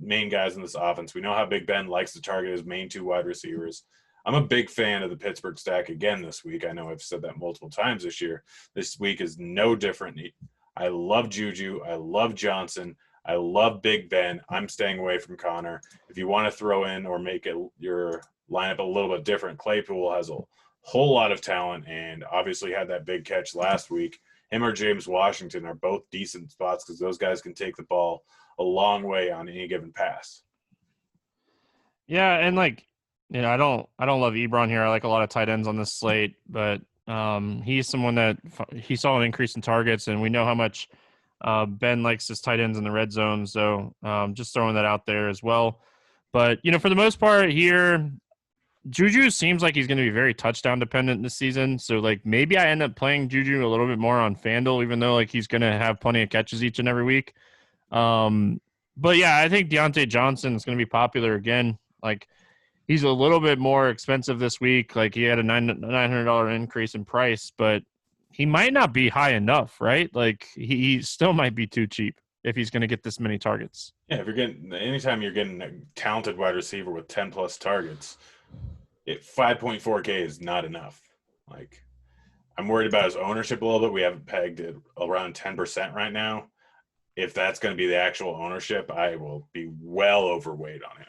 main guys in this offense. We know how Big Ben likes to target his main 2 wide receivers. I'm a big fan of the Pittsburgh stack again this week. I know I've said that multiple times this year. This week is no different. I love Juju. I love Johnson. I love Big Ben. I'm staying away from Connor. If you want to throw in or make your lineup a little bit different, Claypool has a whole lot of talent and obviously had that big catch last week him or James Washington are both decent spots because those guys can take the ball a long way on any given pass. Yeah, and I don't love Ebron here. I like a lot of tight ends on this slate, but he's someone that he saw an increase in targets, and we know how much Ben likes his tight ends in the red zone. So just throwing that out there as well. But for the most part here, Juju seems like he's going to be very touchdown dependent this season. So maybe I end up playing Juju a little bit more on FanDuel, even though he's going to have plenty of catches each and every week. But yeah, I think Deontay Johnson is going to be popular again. He's a little bit more expensive this week. He had a $900 increase in price, but he might not be high enough, right? He still might be too cheap if he's going to get this many targets. Yeah, anytime you're getting a talented wide receiver with 10 plus targets, 5.4K is not enough. I'm worried about his ownership a little bit. We have it pegged at around 10% right now. If that's going to be the actual ownership, I will be well overweight on him.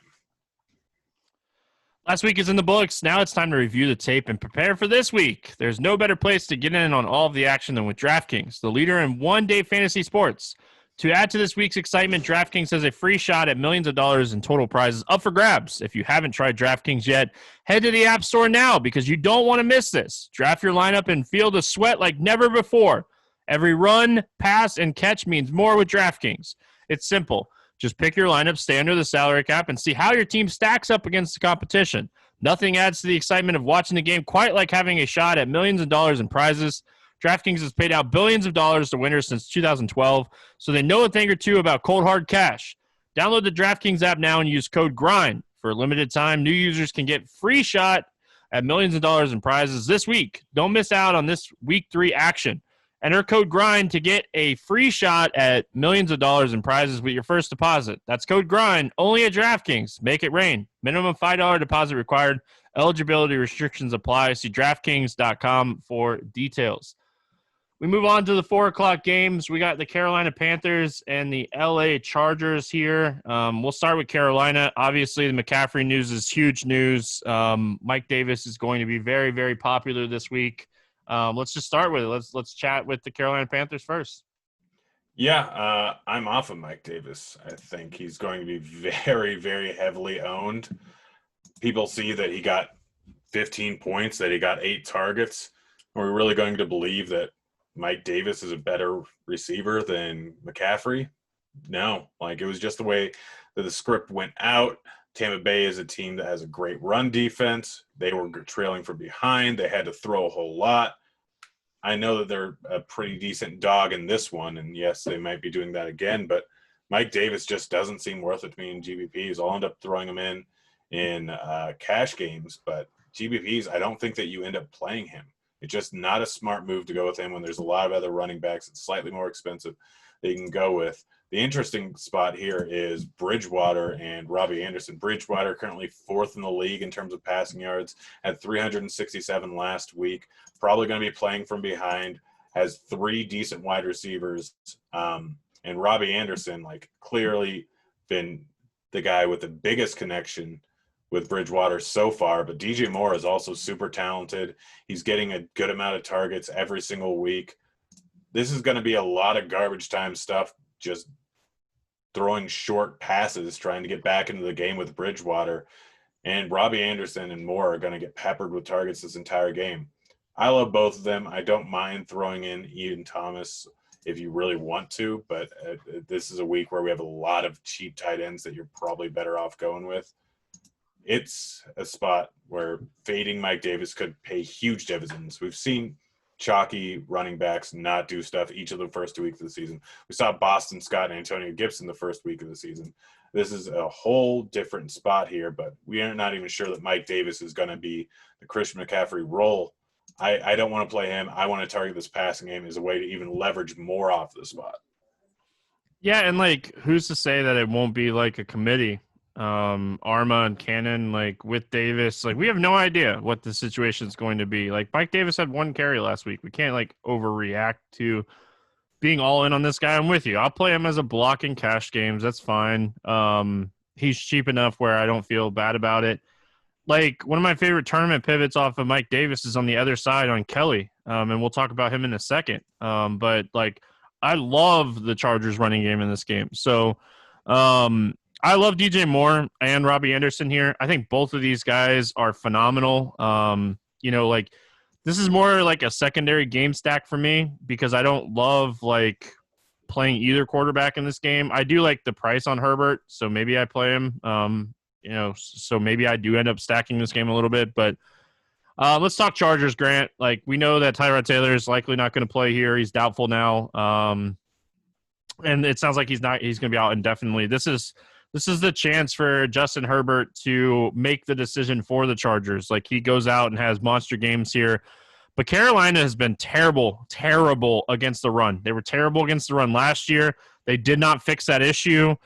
Last week is in the books. Now it's time to review the tape and prepare for this week. There's no better place to get in on all of the action than with DraftKings, the leader in one-day fantasy sports. To add to this week's excitement, DraftKings has a free shot at millions of dollars in total prizes up for grabs. If you haven't tried DraftKings yet, head to the App Store now because you don't want to miss this. Draft your lineup and feel the sweat like never before. Every run, pass, and catch means more with DraftKings. It's simple. Just pick your lineup, stay under the salary cap, and see how your team stacks up against the competition. Nothing adds to the excitement of watching the game quite like having a shot at millions of dollars in prizes. DraftKings has paid out billions of dollars to winners since 2012, so they know a thing or two about cold hard cash. Download the DraftKings app now and use code GRIND. For a limited time, new users can get free shot at millions of dollars in prizes this week. Don't miss out on this Week 3 action. Enter code GRIND to get a free shot at millions of dollars in prizes with your first deposit. That's code GRIND, only at DraftKings. Make it rain. Minimum $5 deposit required. Eligibility restrictions apply. See DraftKings.com for details. We move on to the 4 o'clock games. We got the Carolina Panthers and the LA Chargers here. We'll start with Carolina. Obviously, the McCaffrey news is huge news. Mike Davis is going to be very, very popular this week. Let's just start with it. Let's chat with the Carolina Panthers first. Yeah, I'm off of Mike Davis. I think he's going to be very, very heavily owned. People see that he got 15 points, that he got 8 targets. Are we really going to believe that Mike Davis is a better receiver than McCaffrey? No. It was just the way that the script went out. Tampa Bay is a team that has a great run defense. They were trailing from behind. They had to throw a whole lot. I know that they're a pretty decent dog in this one, and yes, they might be doing that again, but Mike Davis just doesn't seem worth it to me in GBPs. I'll end up throwing him in cash games, but GBPs, I don't think that you end up playing him. It's just not a smart move to go with him when there's a lot of other running backs that's slightly more expensive that you can go with. The interesting spot here is Bridgewater and Robbie Anderson. Bridgewater currently 4th in the league in terms of passing yards, had 367 last week. Probably going to be playing from behind, has 3 decent wide receivers. And Robbie Anderson, clearly been the guy with the biggest connection with Bridgewater so far. But DJ Moore is also super talented. He's getting a good amount of targets every single week. This is going to be a lot of garbage time stuff, just throwing short passes, trying to get back into the game with Bridgewater. And Robbie Anderson and Moore are going to get peppered with targets this entire game. I love both of them. I don't mind throwing in Ian Thomas if you really want to, but this is a week where we have a lot of cheap tight ends that you're probably better off going with. It's a spot where fading Mike Davis could pay huge dividends. We've seen chalky running backs not do stuff each of the first 2 weeks of the season. We saw Boston Scott and Antonio Gibson the first week of the season. This is a whole different spot here, but we are not even sure that Mike Davis is going to be the Christian McCaffrey role. I don't want to play him. I want to target this passing game as a way to even leverage more off the spot. Yeah, and who's to say that it won't be a committee? Arma and Cannon, with Davis, we have no idea what the situation is going to be. Mike Davis had 1 carry last week. We can't overreact to being all in on this guy. I'm with you. I'll play him as a block in cash games. That's fine. He's cheap enough where I don't feel bad about it. like one of my favorite tournament pivots off of Mike Davis is on the other side on Kelly, and we'll talk about him in a second. But like I love the Chargers running game in this game. So I love DJ Moore and Robbie Anderson here. I think both of these guys are phenomenal. Like this is more like a secondary game stack for me because I don't love like playing either quarterback in this game. I do like the price on Herbert, so maybe I play him. So maybe I do end up stacking this game a little bit. But let's talk Chargers, Grant. Like we know that Tyrod Taylor is likely not going to play here. He's doubtful now, and it sounds like he's going to be out indefinitely. This is the chance for Justin Herbert to make the decision for the Chargers. Like he goes out and has monster games here. But Carolina has been terrible against the run. They were terrible against the run last year. They did not fix that issue.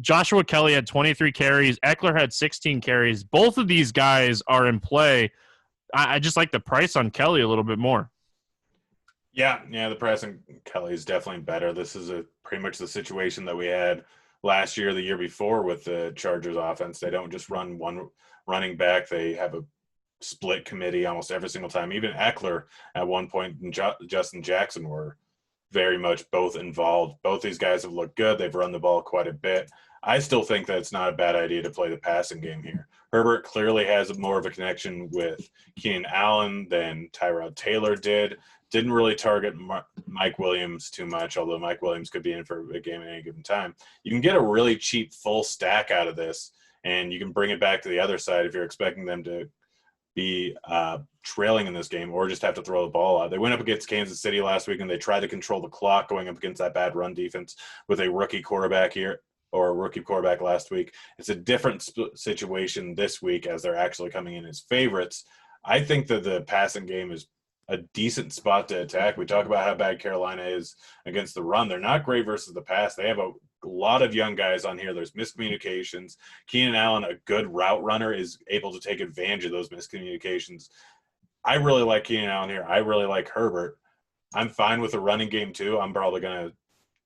Joshua Kelly had 23 carries. Eckler had 16 carries. Both of these guys are in play. I just like the price on Kelly a little bit more. Yeah, the price on Kelly is definitely better. This is pretty much the situation that we had last year, the year before with the Chargers offense. They don't just run one running back. They have a split committee almost every single time. Even Eckler at one point and Justin Jackson were very much both involved. Both these guys have looked good. They've run the ball quite a bit. I still think that it's not a bad idea to play the passing game here. Herbert clearly has more of a connection with Keenan Allen than Tyrod Taylor did. Didn't really target Mike Williams too much, although Mike Williams could be in for a game at any given time. You can get a really cheap full stack out of this, and you can bring it back to the other side if you're expecting them to be trailing in this game or just have to throw the ball out. They went up against Kansas City last week, and they tried to control the clock going up against that bad run defense with a rookie quarterback here or a rookie quarterback last week. It's a different situation this week as they're actually coming in as favorites. I think that the passing game is a decent spot to attack. We talk about how bad Carolina is against the run. They're not great versus the pass. They have a lot of young guys on here. There's miscommunications. Keenan Allen, a good route runner, is able to take advantage of those miscommunications. I really like Keenan Allen here. I really like Herbert. I'm fine with the running game too. I'm probably going to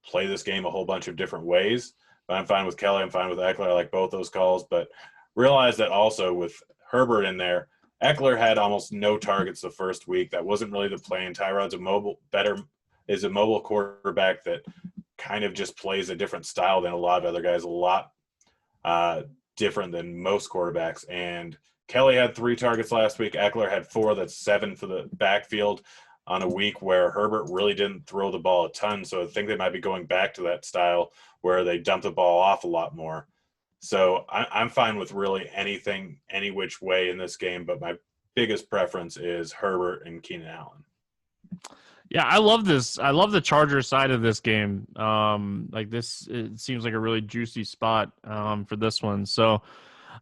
play this game a whole bunch of different ways, but I'm fine with Kelly. I'm fine with Eckler. I like both those calls, but realize that also with Herbert in there, Eckler had almost no targets the first week. That wasn't really the plan. Tyrod's is a mobile quarterback that kind of just plays a different style than a lot of other guys, a lot different than most quarterbacks. And Kelly had 3 targets last week. Eckler had 4. That's 7 for the backfield on a week where Herbert really didn't throw the ball a ton. So I think they might be going back to that style where they dump the ball off a lot more. So I'm fine with really anything, any which way in this game, but my biggest preference is Herbert and Keenan Allen. Yeah, I love this. I love the Chargers side of this game. It seems like a really juicy spot for this one. So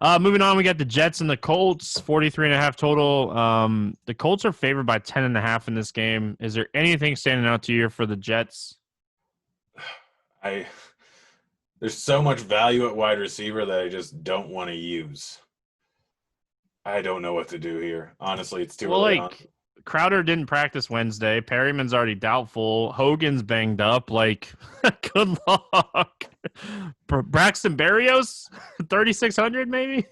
moving on, we got the Jets and the Colts, 43.5 total. The Colts are favored by 10.5 in this game. Is there anything standing out to you for the Jets? There's so much value at wide receiver that I just don't want to use. I don't know what to do here. Honestly, it's too early on. Crowder didn't practice Wednesday. Perryman's already doubtful. Hogan's banged up. Good luck. Braxton Berrios, 3,600 maybe?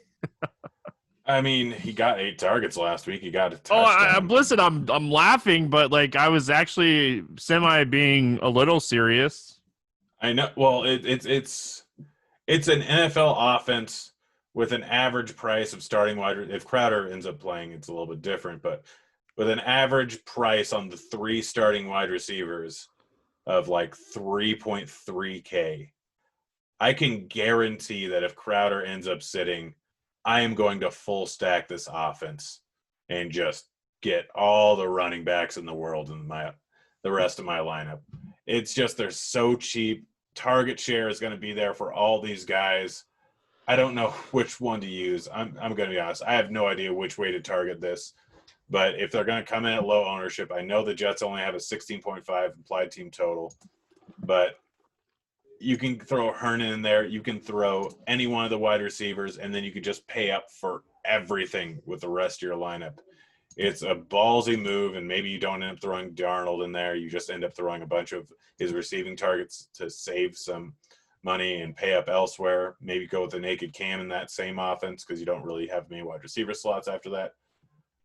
I mean, he got 8 targets last week. He got a touchdown. Listen, I'm laughing, but I was actually being a little serious. I know. Well, it's an NFL offense with an average price of starting wide. If Crowder ends up playing, it's a little bit different, but with an average price on the 3 starting wide receivers of 3.3K, I can guarantee that if Crowder ends up sitting, I am going to full stack this offense and just get all the running backs in the world in the rest of my lineup. It's just they're so cheap. Target share is going to be there for all these guys. I don't know which one to use. I'm going to be honest. I have no idea which way to target this. But if they're going to come in at low ownership, I know the Jets only have a 16.5 implied team total. But you can throw Hernan in there. You can throw any one of the wide receivers, and then you can just pay up for everything with the rest of your lineup. It's a ballsy move, and maybe you don't end up throwing Darnold in there. You just end up throwing a bunch of his receiving targets to save some money and pay up elsewhere. Maybe go with a naked Cam in that same offense because you don't really have many wide receiver slots after that.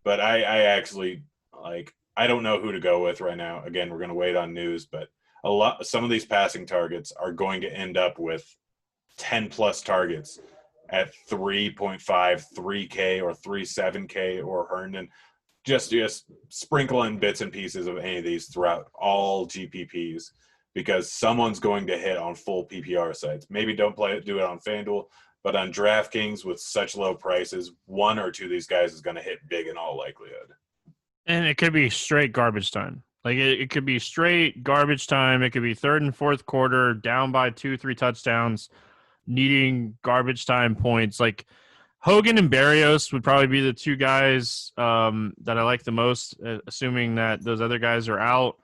But I actually I don't know who to go with right now. Again, we're going to wait on news, but some of these passing targets are going to end up with 10 plus targets at 3.5, 3K or 3.7K or Herndon. Just sprinkle in bits and pieces of any of these throughout all GPPs because someone's going to hit on full PPR sites. Maybe do it on FanDuel, but on DraftKings with such low prices, one or two of these guys is going to hit big in all likelihood. And it could be straight garbage time. Like it could be straight garbage time. It could be third and fourth quarter, down by 2-3 touchdowns, needing garbage time points. Like Hogan and Berrios would probably be the two guys that I like the most, assuming that those other guys are out.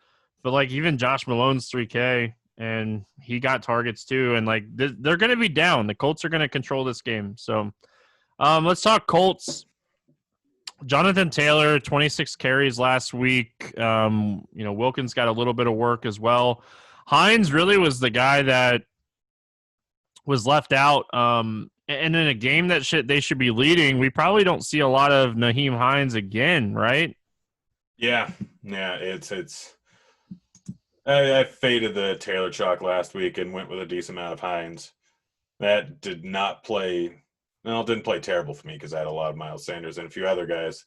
But like even Josh Malone's 3K, and he got targets too. And like they're going to be down. The Colts are going to control this game. So let's talk Colts. Jonathan Taylor, 26 carries last week. Wilkins got a little bit of work as well. Hines really was the guy that was left out. And in a game that they should be leading, we probably don't see a lot of Nyheim Hines again, right? Yeah. It's. I faded the Taylor chalk last week and went with a decent amount of Hines. That didn't play terrible for me because I had a lot of Miles Sanders and a few other guys.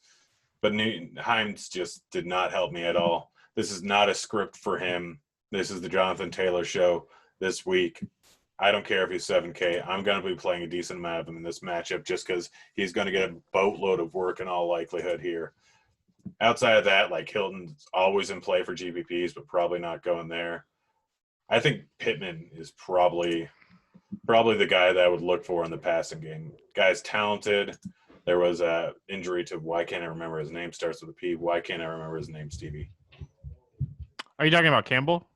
But Hines just did not help me at all. This is not a script for him. This is the Jonathan Taylor show this week. I don't care if he's 7K. I'm going to be playing a decent amount of him in this matchup just because he's going to get a boatload of work in all likelihood here. Outside of that, like Hilton's always in play for GPPs, but probably not going there. I think Pittman is probably the guy that I would look for in the passing game. Guy's talented. There was a injury to why can't I remember his name? Starts with a P. Why can't I remember his name, Stevie? Are you talking about Campbell?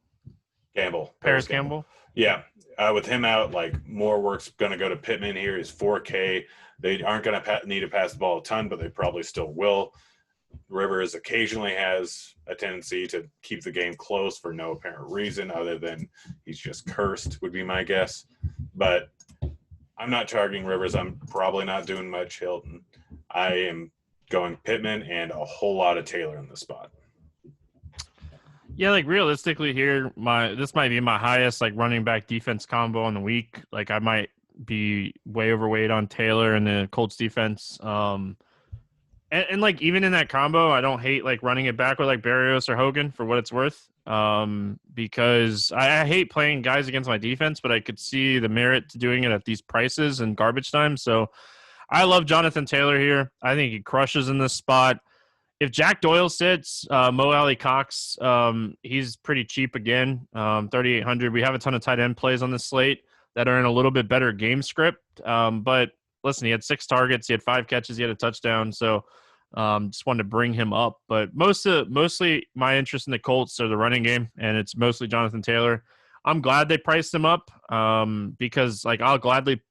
Paris Campbell? Yeah. With him out, like more work's going to go to Pittman here. He's 4K. They aren't going to need to pass the ball a ton, but they probably still will. Rivers occasionally has a tendency to keep the game close for no apparent reason other than he's just cursed, would be my guess. But I'm not targeting Rivers. I'm probably not doing much Hilton. I am going Pittman and a whole lot of Taylor in the spot. Yeah, like realistically here, this might be my highest like running back defense combo on the week. Like I might be way overweight on Taylor and the Colts defense. And like even in that combo, I don't hate like running it back with like Berrios or Hogan for what it's worth. Because I hate playing guys against my defense, but I could see the merit to doing it at these prices and garbage time. So I love Jonathan Taylor here. I think he crushes in this spot. If Jack Doyle sits, Mo Alley Cox, he's pretty cheap again, 3,800. We have a ton of tight end plays on the slate that are in a little bit better game script. But listen, he had 6 targets, he had 5 catches, he had a touchdown. So just wanted to bring him up. But mostly my interest in the Colts are the running game, and it's mostly Jonathan Taylor. I'm glad they priced him up because like I'll gladly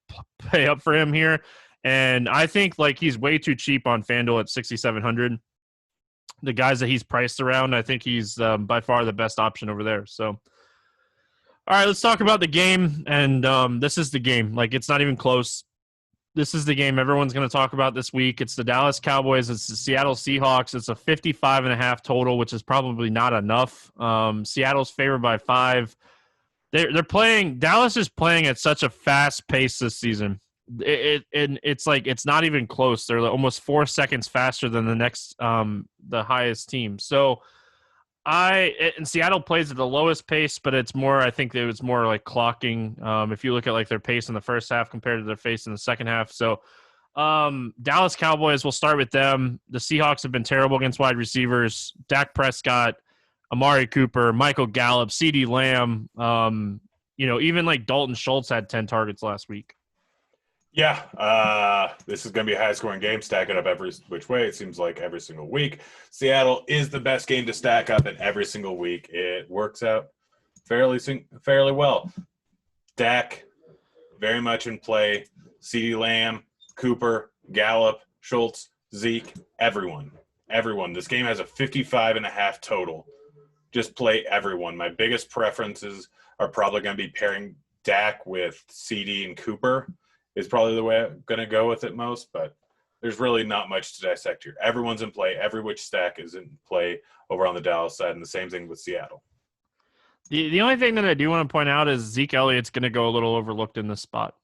pay up for him here. And I think like he's way too cheap on FanDuel at 6,700. The guys that he's priced around, I think he's by far the best option over there. So, all right, let's talk about the game. And this is the game. Like, it's not even close. This is the game everyone's going to talk about this week. It's the Dallas Cowboys. It's the Seattle Seahawks. It's a 55.5 total, which is probably not enough. Seattle's favored by 5. They're playing – Dallas is playing at such a fast pace this season. It's like it's not even close. They're almost 4 seconds faster than the next the highest team. So and Seattle plays at the lowest pace, but it's more, I think it was more like clocking. If you look at like their pace in the first half compared to their pace in the second half. So Dallas Cowboys, we'll start with them. The Seahawks have been terrible against wide receivers. Dak Prescott, Amari Cooper, Michael Gallup, CeeDee Lamb. Even like Dalton Schultz had 10 targets last week. Yeah, this is going to be a high-scoring game. Stack it up every which way. It seems like every single week. Seattle is the best game to stack up in every single week. It works out fairly well. Dak, very much in play. CeeDee Lamb, Cooper, Gallup, Schultz, Zeke, everyone. This game has a 55.5 total. Just play everyone. My biggest preferences are probably going to be pairing Dak with CD and Cooper is probably the way I'm going to go with it most, but there's really not much to dissect here. Everyone's in play. Every which stack is in play over on the Dallas side, and the same thing with Seattle. The only thing that I do want to point out is Zeke Elliott's going to go a little overlooked in this spot.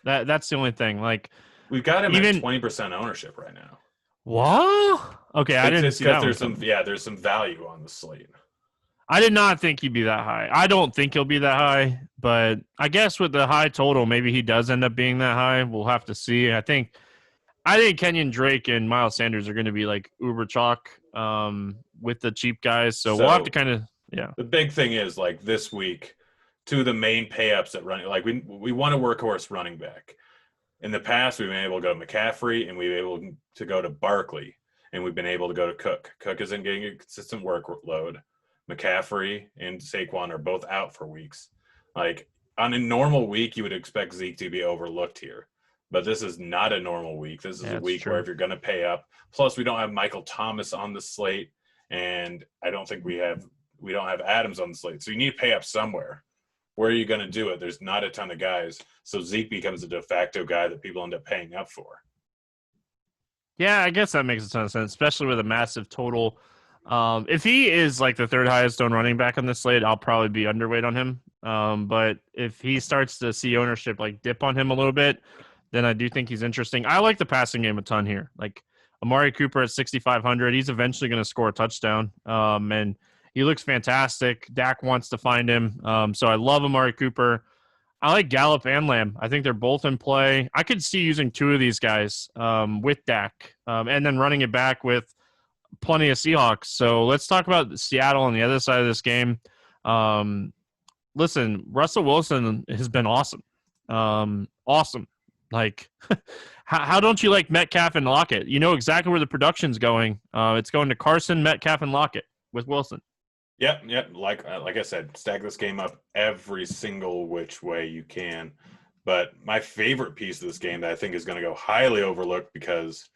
That's the only thing. Like, we've got him at 20% ownership right now. What? Okay, I didn't see that. There's some value on the slate. I did not think he'd be that high. I don't think he'll be that high, but I guess with the high total, maybe he does end up being that high. We'll have to see. I think Kenyon Drake and Miles Sanders are going to be like uber chalk with the cheap guys. So we'll have to kind of, yeah. The big thing is, like, this week, two of the main pay-ups at running, like, we want a workhorse running back. In the past, we've been able to go to McCaffrey, and we've been able to go to Barkley, and we've been able to go to Cook. Cook isn't getting a consistent workload. McCaffrey and Saquon are both out for weeks. Like, on a normal week, you would expect Zeke to be overlooked here. But this is not a normal week. This is a week where if you're going to pay up, plus we don't have Michael Thomas on the slate, and I don't think we don't have Adams on the slate. So you need to pay up somewhere. Where are you going to do it? There's not a ton of guys. So Zeke becomes a de facto guy that people end up paying up for. Yeah, I guess that makes a ton of sense, especially with a massive total. If he is like the third highest owned running back on this slate, I'll probably be underweight on him. But if he starts to see ownership like dip on him a little bit, then I do think he's interesting. I like the passing game a ton here. Like Amari Cooper at 6,500, he's eventually going to score a touchdown. And he looks fantastic. Dak wants to find him. So I love Amari Cooper. I like Gallup and Lamb. I think they're both in play. I could see using two of these guys with Dak and then running it back with plenty of Seahawks. So let's talk about Seattle on the other side of this game. Listen, Russell Wilson has been awesome. Awesome. Like, how don't you like Metcalf and Lockett? You know exactly where the production's going. It's going to Carson, Metcalf, and Lockett with Wilson. Yep. Like I said, stack this game up every single which way you can. But my favorite piece of this game that I think is going to go highly overlooked because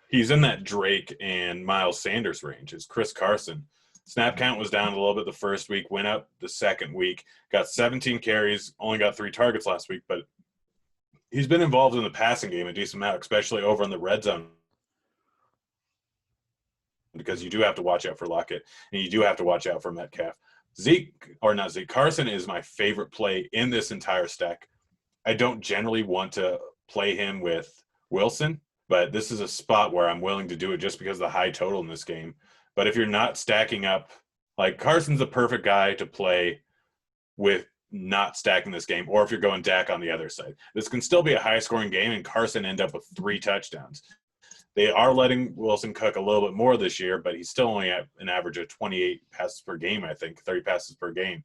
he's in that Drake and Miles Sanders range is Chris Carson. Snap count was down a little bit the first week, went up the second week, got 17 carries, only got 3 targets last week, but he's been involved in the passing game a decent amount, especially over in the red zone. Because you do have to watch out for Lockett, and you do have to watch out for Metcalf. Carson is my favorite play in this entire stack. I don't generally want to play him with Wilson, but this is a spot where I'm willing to do it just because of the high total in this game. But if you're not stacking up, like Carson's the perfect guy to play with not stacking this game, or if you're going Dak on the other side. This can still be a high-scoring game, and Carson end up with 3 touchdowns. They are letting Wilson cook a little bit more this year, but he's still only at an average of 28 passes per game, I think, 30 passes per game.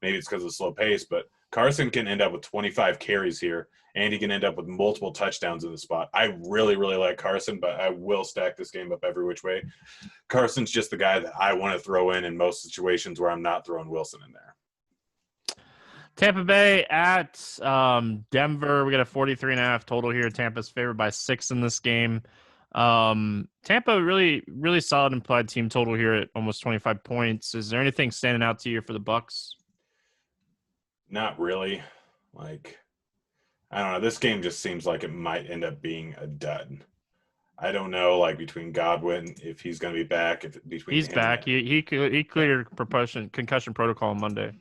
Maybe it's because of the slow pace, but Carson can end up with 25 carries here, and he can end up with multiple touchdowns in the spot. I really, really like Carson, but I will stack this game up every which way. Carson's just the guy that I want to throw in most situations where I'm not throwing Wilson in there. Tampa Bay at Denver. We got a 43.5 total here. Tampa's favored by 6 in this game. Tampa really, really solid implied team total here at almost 25 points. Is there anything standing out to you for the Bucs? Not really. Like, I don't know. This game just seems like it might end up being a dud. I don't know, like, between Godwin, if he's going to be back. He's back. He cleared concussion protocol on Monday.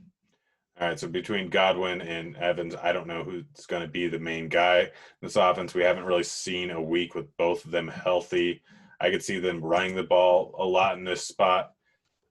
All right, so between Godwin and Evans, I don't know who's going to be the main guy in this offense. We haven't really seen a week with both of them healthy. I could see them running the ball a lot in this spot,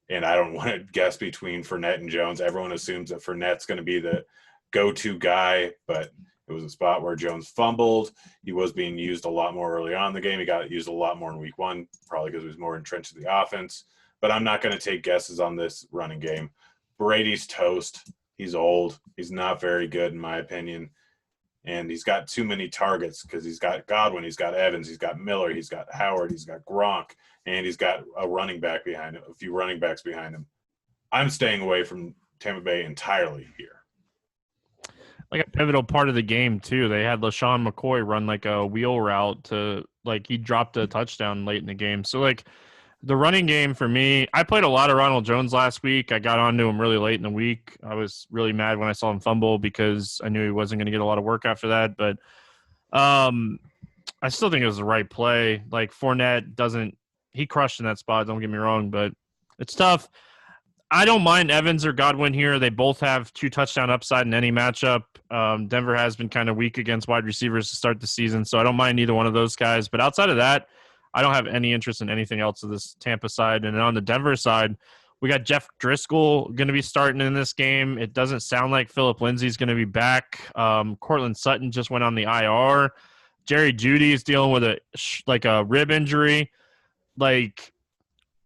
and I don't want to guess between Fournette and Jones. Everyone assumes that Fournette's going to be the go-to guy, but it was a spot where Jones fumbled. He was being used a lot more early on in the game. He got used a lot more in week 1, probably because he was more entrenched in the offense. But I'm not going to take guesses on this running game. Brady's toast. He's old. He's not very good, in my opinion. And he's got too many targets because he's got Godwin, he's got Evans, he's got Miller, he's got Howard, he's got Gronk, and he's got a running back behind him, a few running backs behind him. I'm staying away from Tampa Bay entirely here. Like a pivotal part of the game, too. They had LaShawn McCoy run like a wheel route to, like, he dropped a touchdown late in the game. So, like, The running game for me, I played a lot of Ronald Jones last week. I got onto him really late in the week. I was really mad when I saw him fumble because I knew he wasn't going to get a lot of work after that. But I still think it was the right play. Like Fournette he crushed in that spot, don't get me wrong, but it's tough. I don't mind Evans or Godwin here. They both have 2 touchdown upside in any matchup. Denver has been kind of weak against wide receivers to start the season, so I don't mind either one of those guys. But outside of that, I don't have any interest in anything else of this Tampa side. And on the Denver side, we got Jeff Driscoll going to be starting in this game. It doesn't sound like Phillip Lindsay's going to be back. Cortland Sutton just went on the IR. Jerry Jeudy is dealing with a rib injury. Like,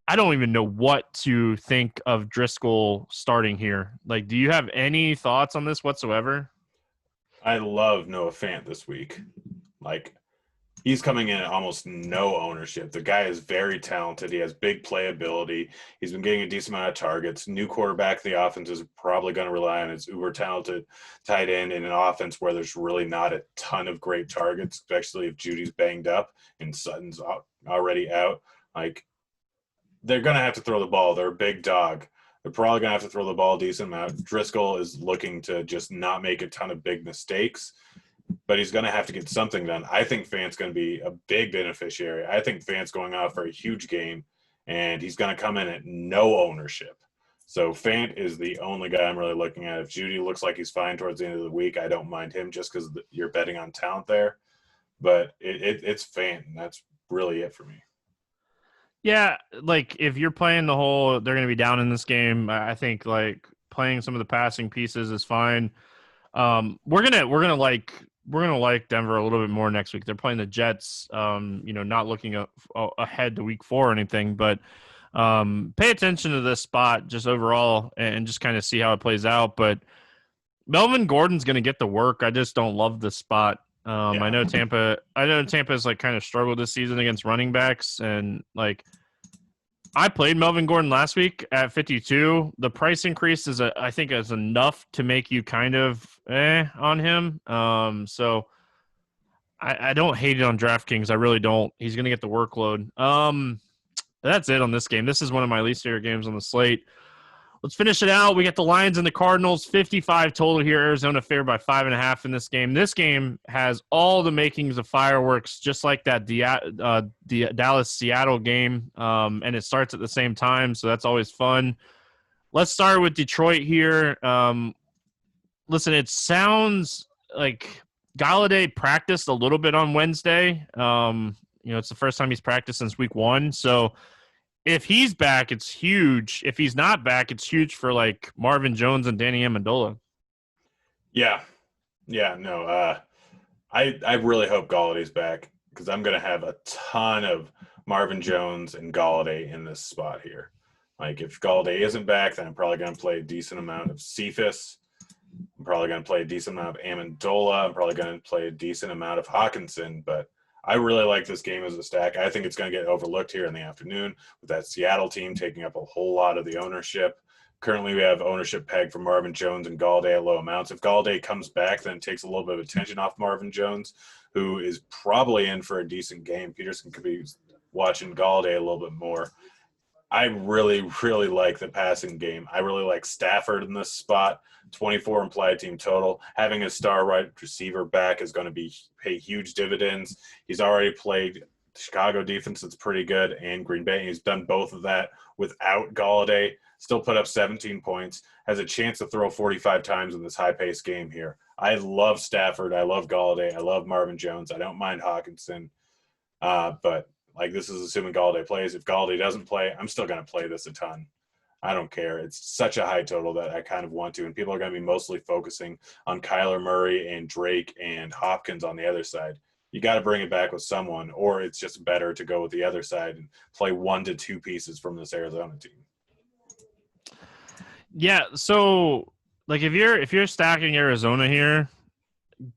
I don't even know what to think of Driscoll starting here. Like, do you have any thoughts on this whatsoever? I love Noah Fant this week. Like, he's coming in at almost no ownership. The guy is very talented. He has big playability. He's been getting a decent amount of targets. New quarterback, the offense is probably going to rely on his uber talented tight end in an offense where there's really not a ton of great targets, especially if Judy's banged up and Sutton's already out. Like, they're going to have to throw the ball. They're a big dog. They're probably going to have to throw the ball a decent amount. Driscoll is looking to just not make a ton of big mistakes, but he's going to have to get something done. I think Fant's going to be a big beneficiary. I think Fant's going out for a huge game, and he's going to come in at no ownership. So Fant is the only guy I'm really looking at. If Judy looks like he's fine towards the end of the week, I don't mind him just because you're betting on talent there. But it's Fant, and that's really it for me. Yeah, like if you're playing they're going to be down in this game. I think like playing some of the passing pieces is fine. We're gonna like Denver a little bit more next week. They're playing the Jets. Not looking ahead to week 4 or anything, but pay attention to this spot just overall and just kind of see how it plays out. But Melvin Gordon's going to get the work. I just don't love this spot. I know Tampa's like kind of struggled this season against running backs, and like I played Melvin Gordon last week at 52. The price increase I think is enough to make you kind of on him. So I don't hate it on DraftKings. I really don't. He's going to get the workload. That's it on this game. This is one of my least favorite games on the slate. Let's finish it out. We got the Lions and the Cardinals, 55 total here. Arizona favored by 5.5 in this game. This game has all the makings of fireworks, just like that the Dallas-Seattle game, and it starts at the same time, so that's always fun. Let's start with Detroit here. Listen, it sounds like Golladay practiced a little bit on Wednesday. It's the first time he's practiced since week 1, so if he's back, it's huge. If he's not back, it's huge for like Marvin Jones and Danny Amendola. Yeah. No. I really hope Galladay's back because I'm going to have a ton of Marvin Jones and Golladay in this spot here. Like if Golladay isn't back, then I'm probably going to play a decent amount of Cephas. I'm probably going to play a decent amount of Amendola. I'm probably going to play a decent amount of Hawkinson, but I really like this game as a stack. I think it's going to get overlooked here in the afternoon with that Seattle team taking up a whole lot of the ownership. Currently, we have ownership pegged for Marvin Jones and Golladay at low amounts. If Golladay comes back, then it takes a little bit of attention off Marvin Jones, who is probably in for a decent game. Peterson could be watching Golladay a little bit more. I really, really like the passing game. I really like Stafford in this spot. 24 implied team total. Having a star wide receiver back is going to pay huge dividends. He's already played the Chicago defense that's pretty good and Green Bay. He's done both of that without Golladay. Still put up 17 points. Has a chance to throw 45 times in this high-paced game here. I love Stafford. I love Golladay. I love Marvin Jones. I don't mind Hawkinson. But like this is assuming Golladay plays. If Golladay doesn't play, I'm still going to play this a ton. I don't care. It's such a high total that I kind of want to, and people are going to be mostly focusing on Kyler Murray and Drake and Hopkins on the other side. You got to bring it back with someone, or it's just better to go with the other side and play 1 to 2 pieces from this Arizona team. Yeah, so like if you're stacking Arizona here,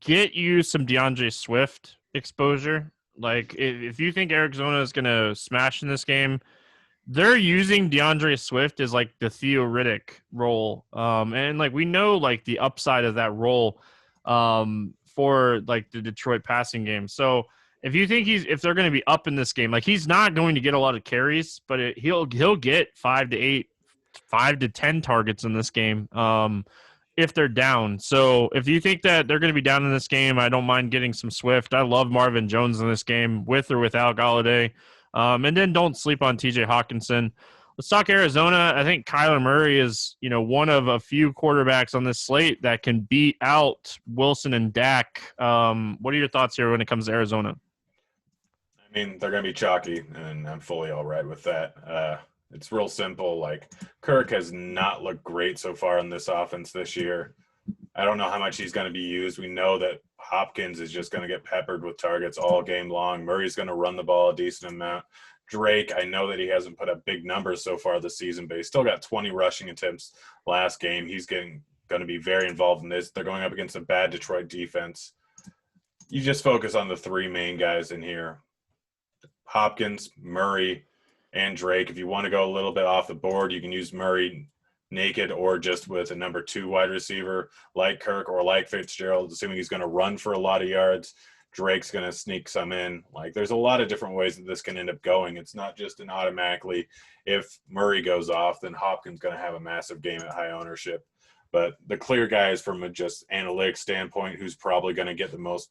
get you some DeAndre Swift exposure. Like if you think Arizona is going to smash in this game, they're using DeAndre Swift as like the Theo Riddick role. And like we know like the upside of that role for like the Detroit passing game. So if they're going to be up in this game, like he's not going to get a lot of carries, but he'll get 5 to 8, 5 to 10 targets in this game. If they're down. So if you think that they're going to be down in this game, I don't mind getting some Swift. I love Marvin Jones in this game with or without Galladay. And then don't sleep on TJ Hawkinson. Let's talk Arizona. I think Kyler Murray is, one of a few quarterbacks on this slate that can beat out Wilson and Dak. What are your thoughts here when it comes to Arizona? I mean, they're going to be chalky, and I'm fully all right with that. It's real simple. Like, Kirk has not looked great so far in this offense this year. I don't know how much he's going to be used. We know that Hopkins is just going to get peppered with targets all game long. Murray's going to run the ball a decent amount. Drake, I know that he hasn't put up big numbers so far this season, but he still got 20 rushing attempts last game. He's going to be very involved in this. They're going up against a bad Detroit defense. You just focus on the three main guys in here. Hopkins, Murray, and Drake. If you want to go a little bit off the board, you can use Murray naked or just with a number 2 wide receiver like Kirk or like Fitzgerald, assuming he's going to run for a lot of yards. Drake's going to sneak some in. Like, there's a lot of different ways that this can end up going. It's not just an automatically, if Murray goes off, then Hopkins going to have a massive game at high ownership. But the clear guys from a just analytics standpoint, who's probably going to get the most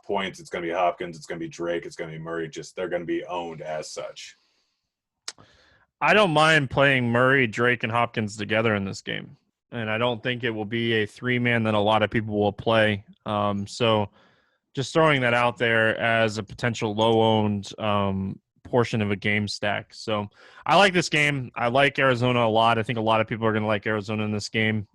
points, it's going to be Hopkins, it's going to be Drake, it's going to be Murray. Just they're going to be owned as such. I don't mind playing Murray, Drake, and Hopkins together in this game. And I don't think it will be a 3-man that a lot of people will play. So just throwing that out there as a potential low-owned portion of a game stack. So I like this game. I like Arizona a lot. I think a lot of people are going to like Arizona in this game.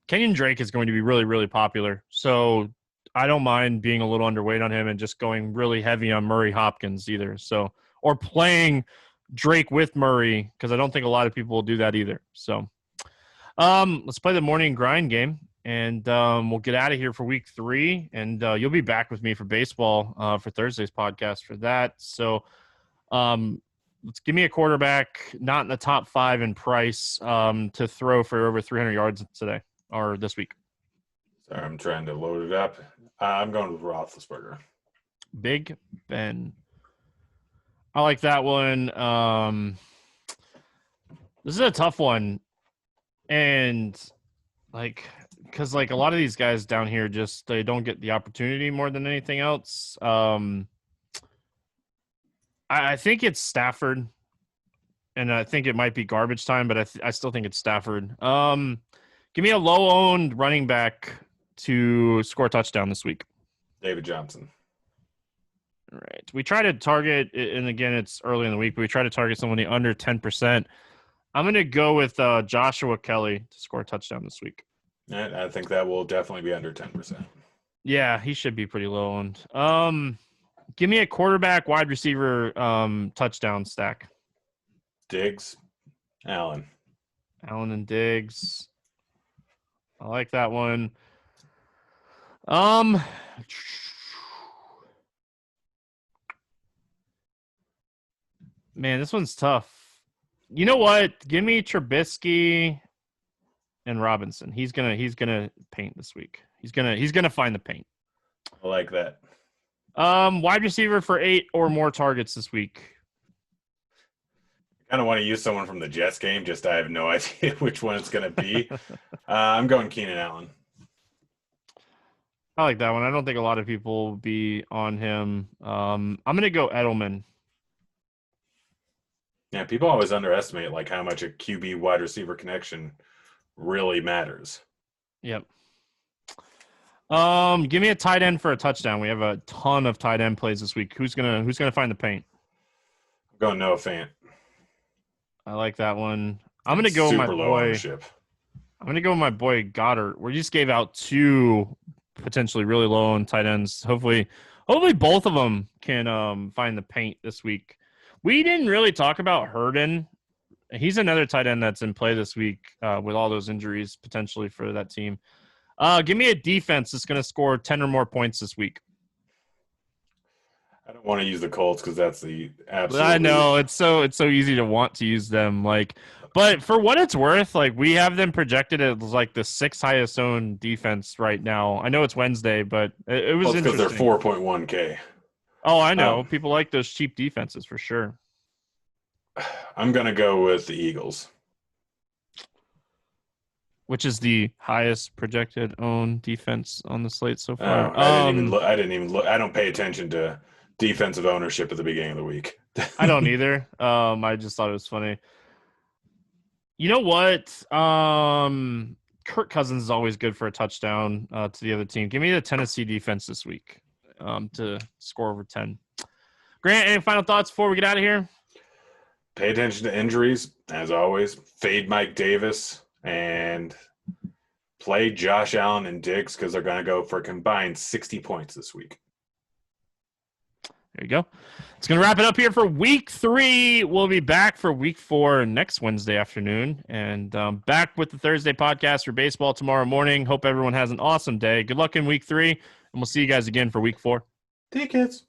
Kenyon Drake is going to be really, really popular. So I don't mind being a little underweight on him and just going really heavy on Murray Hopkins either. So, or playing Drake with Murray, because I don't think a lot of people will do that either. So let's play the morning grind game. And we'll get out of here for week 3, and you'll be back with me for baseball for Thursday's podcast for that. So let's give me a quarterback, not in the top 5 in price, to throw for over 300 yards today or this week. Sorry, I'm trying to load it up. I'm going with Roethlisberger. Big Ben. I like that one. This is a tough one. And, because a lot of these guys down here they don't get the opportunity more than anything else. I think it's Stafford, and I think it might be garbage time, but I still think it's Stafford. Give me a low-owned running back to score a touchdown this week. David Johnson. All right. We try to target, and again, it's early in the week, but we try to target somebody under 10%. I'm going to go with Joshua Kelly to score a touchdown this week. I think that will definitely be under 10%. Yeah, he should be pretty low owned. Give me a quarterback, wide receiver touchdown stack. Diggs, Allen and Diggs. I like that one. Man, this one's tough. You know what? Give me Trubisky and Robinson. He's gonna paint this week. He's gonna find the paint. I like that. Wide receiver for 8 or more targets this week. I kind of want to use someone from the Jets game. Just I have no idea which one it's going to be. I'm going Keenan Allen. I like that one. I don't think a lot of people will be on him. I'm going to go Edelman. Yeah, people always underestimate how much a QB wide receiver connection really matters. Yep. Give me a tight end for a touchdown. We have a ton of tight end plays this week. Who's gonna find the paint? I'm going Noah Fant. I like that one. I'm gonna go with my boy. Ownership. I'm gonna go with my boy Goddard. We just gave out 2 potentially really low on tight ends. Hopefully both of them can find the paint this week. We didn't really talk about Herndon. He's another tight end that's in play this week with all those injuries potentially for that team. Give me a defense that's going to score 10 or more points this week. I don't want to use the Colts because that's the absolute. I know it's so easy to want to use them. But for what it's worth, like we have them projected as like the 6th highest owned defense right now. I know it's Wednesday, but it was because they're interesting. 4.1K. Oh, I know. People like those cheap defenses for sure. I'm going to go with the Eagles. Which is the highest projected owned defense on the slate so far? I didn't even look. I don't pay attention to defensive ownership at the beginning of the week. I don't either. I just thought it was funny. You know what? Kirk Cousins is always good for a touchdown to the other team. Give me the Tennessee defense this week to score over 10. Grant, any final thoughts before we get out of here? Pay attention to injuries, as always. Fade Mike Davis and play Josh Allen and Diggs because they're going to go for a combined 60 points this week. There you go. It's going to wrap it up here for week 3. We'll be back for week 4 next Wednesday afternoon and back with the Thursday podcast for baseball tomorrow morning. Hope everyone has an awesome day. Good luck in week 3, and we'll see you guys again for week 4. See you, kids.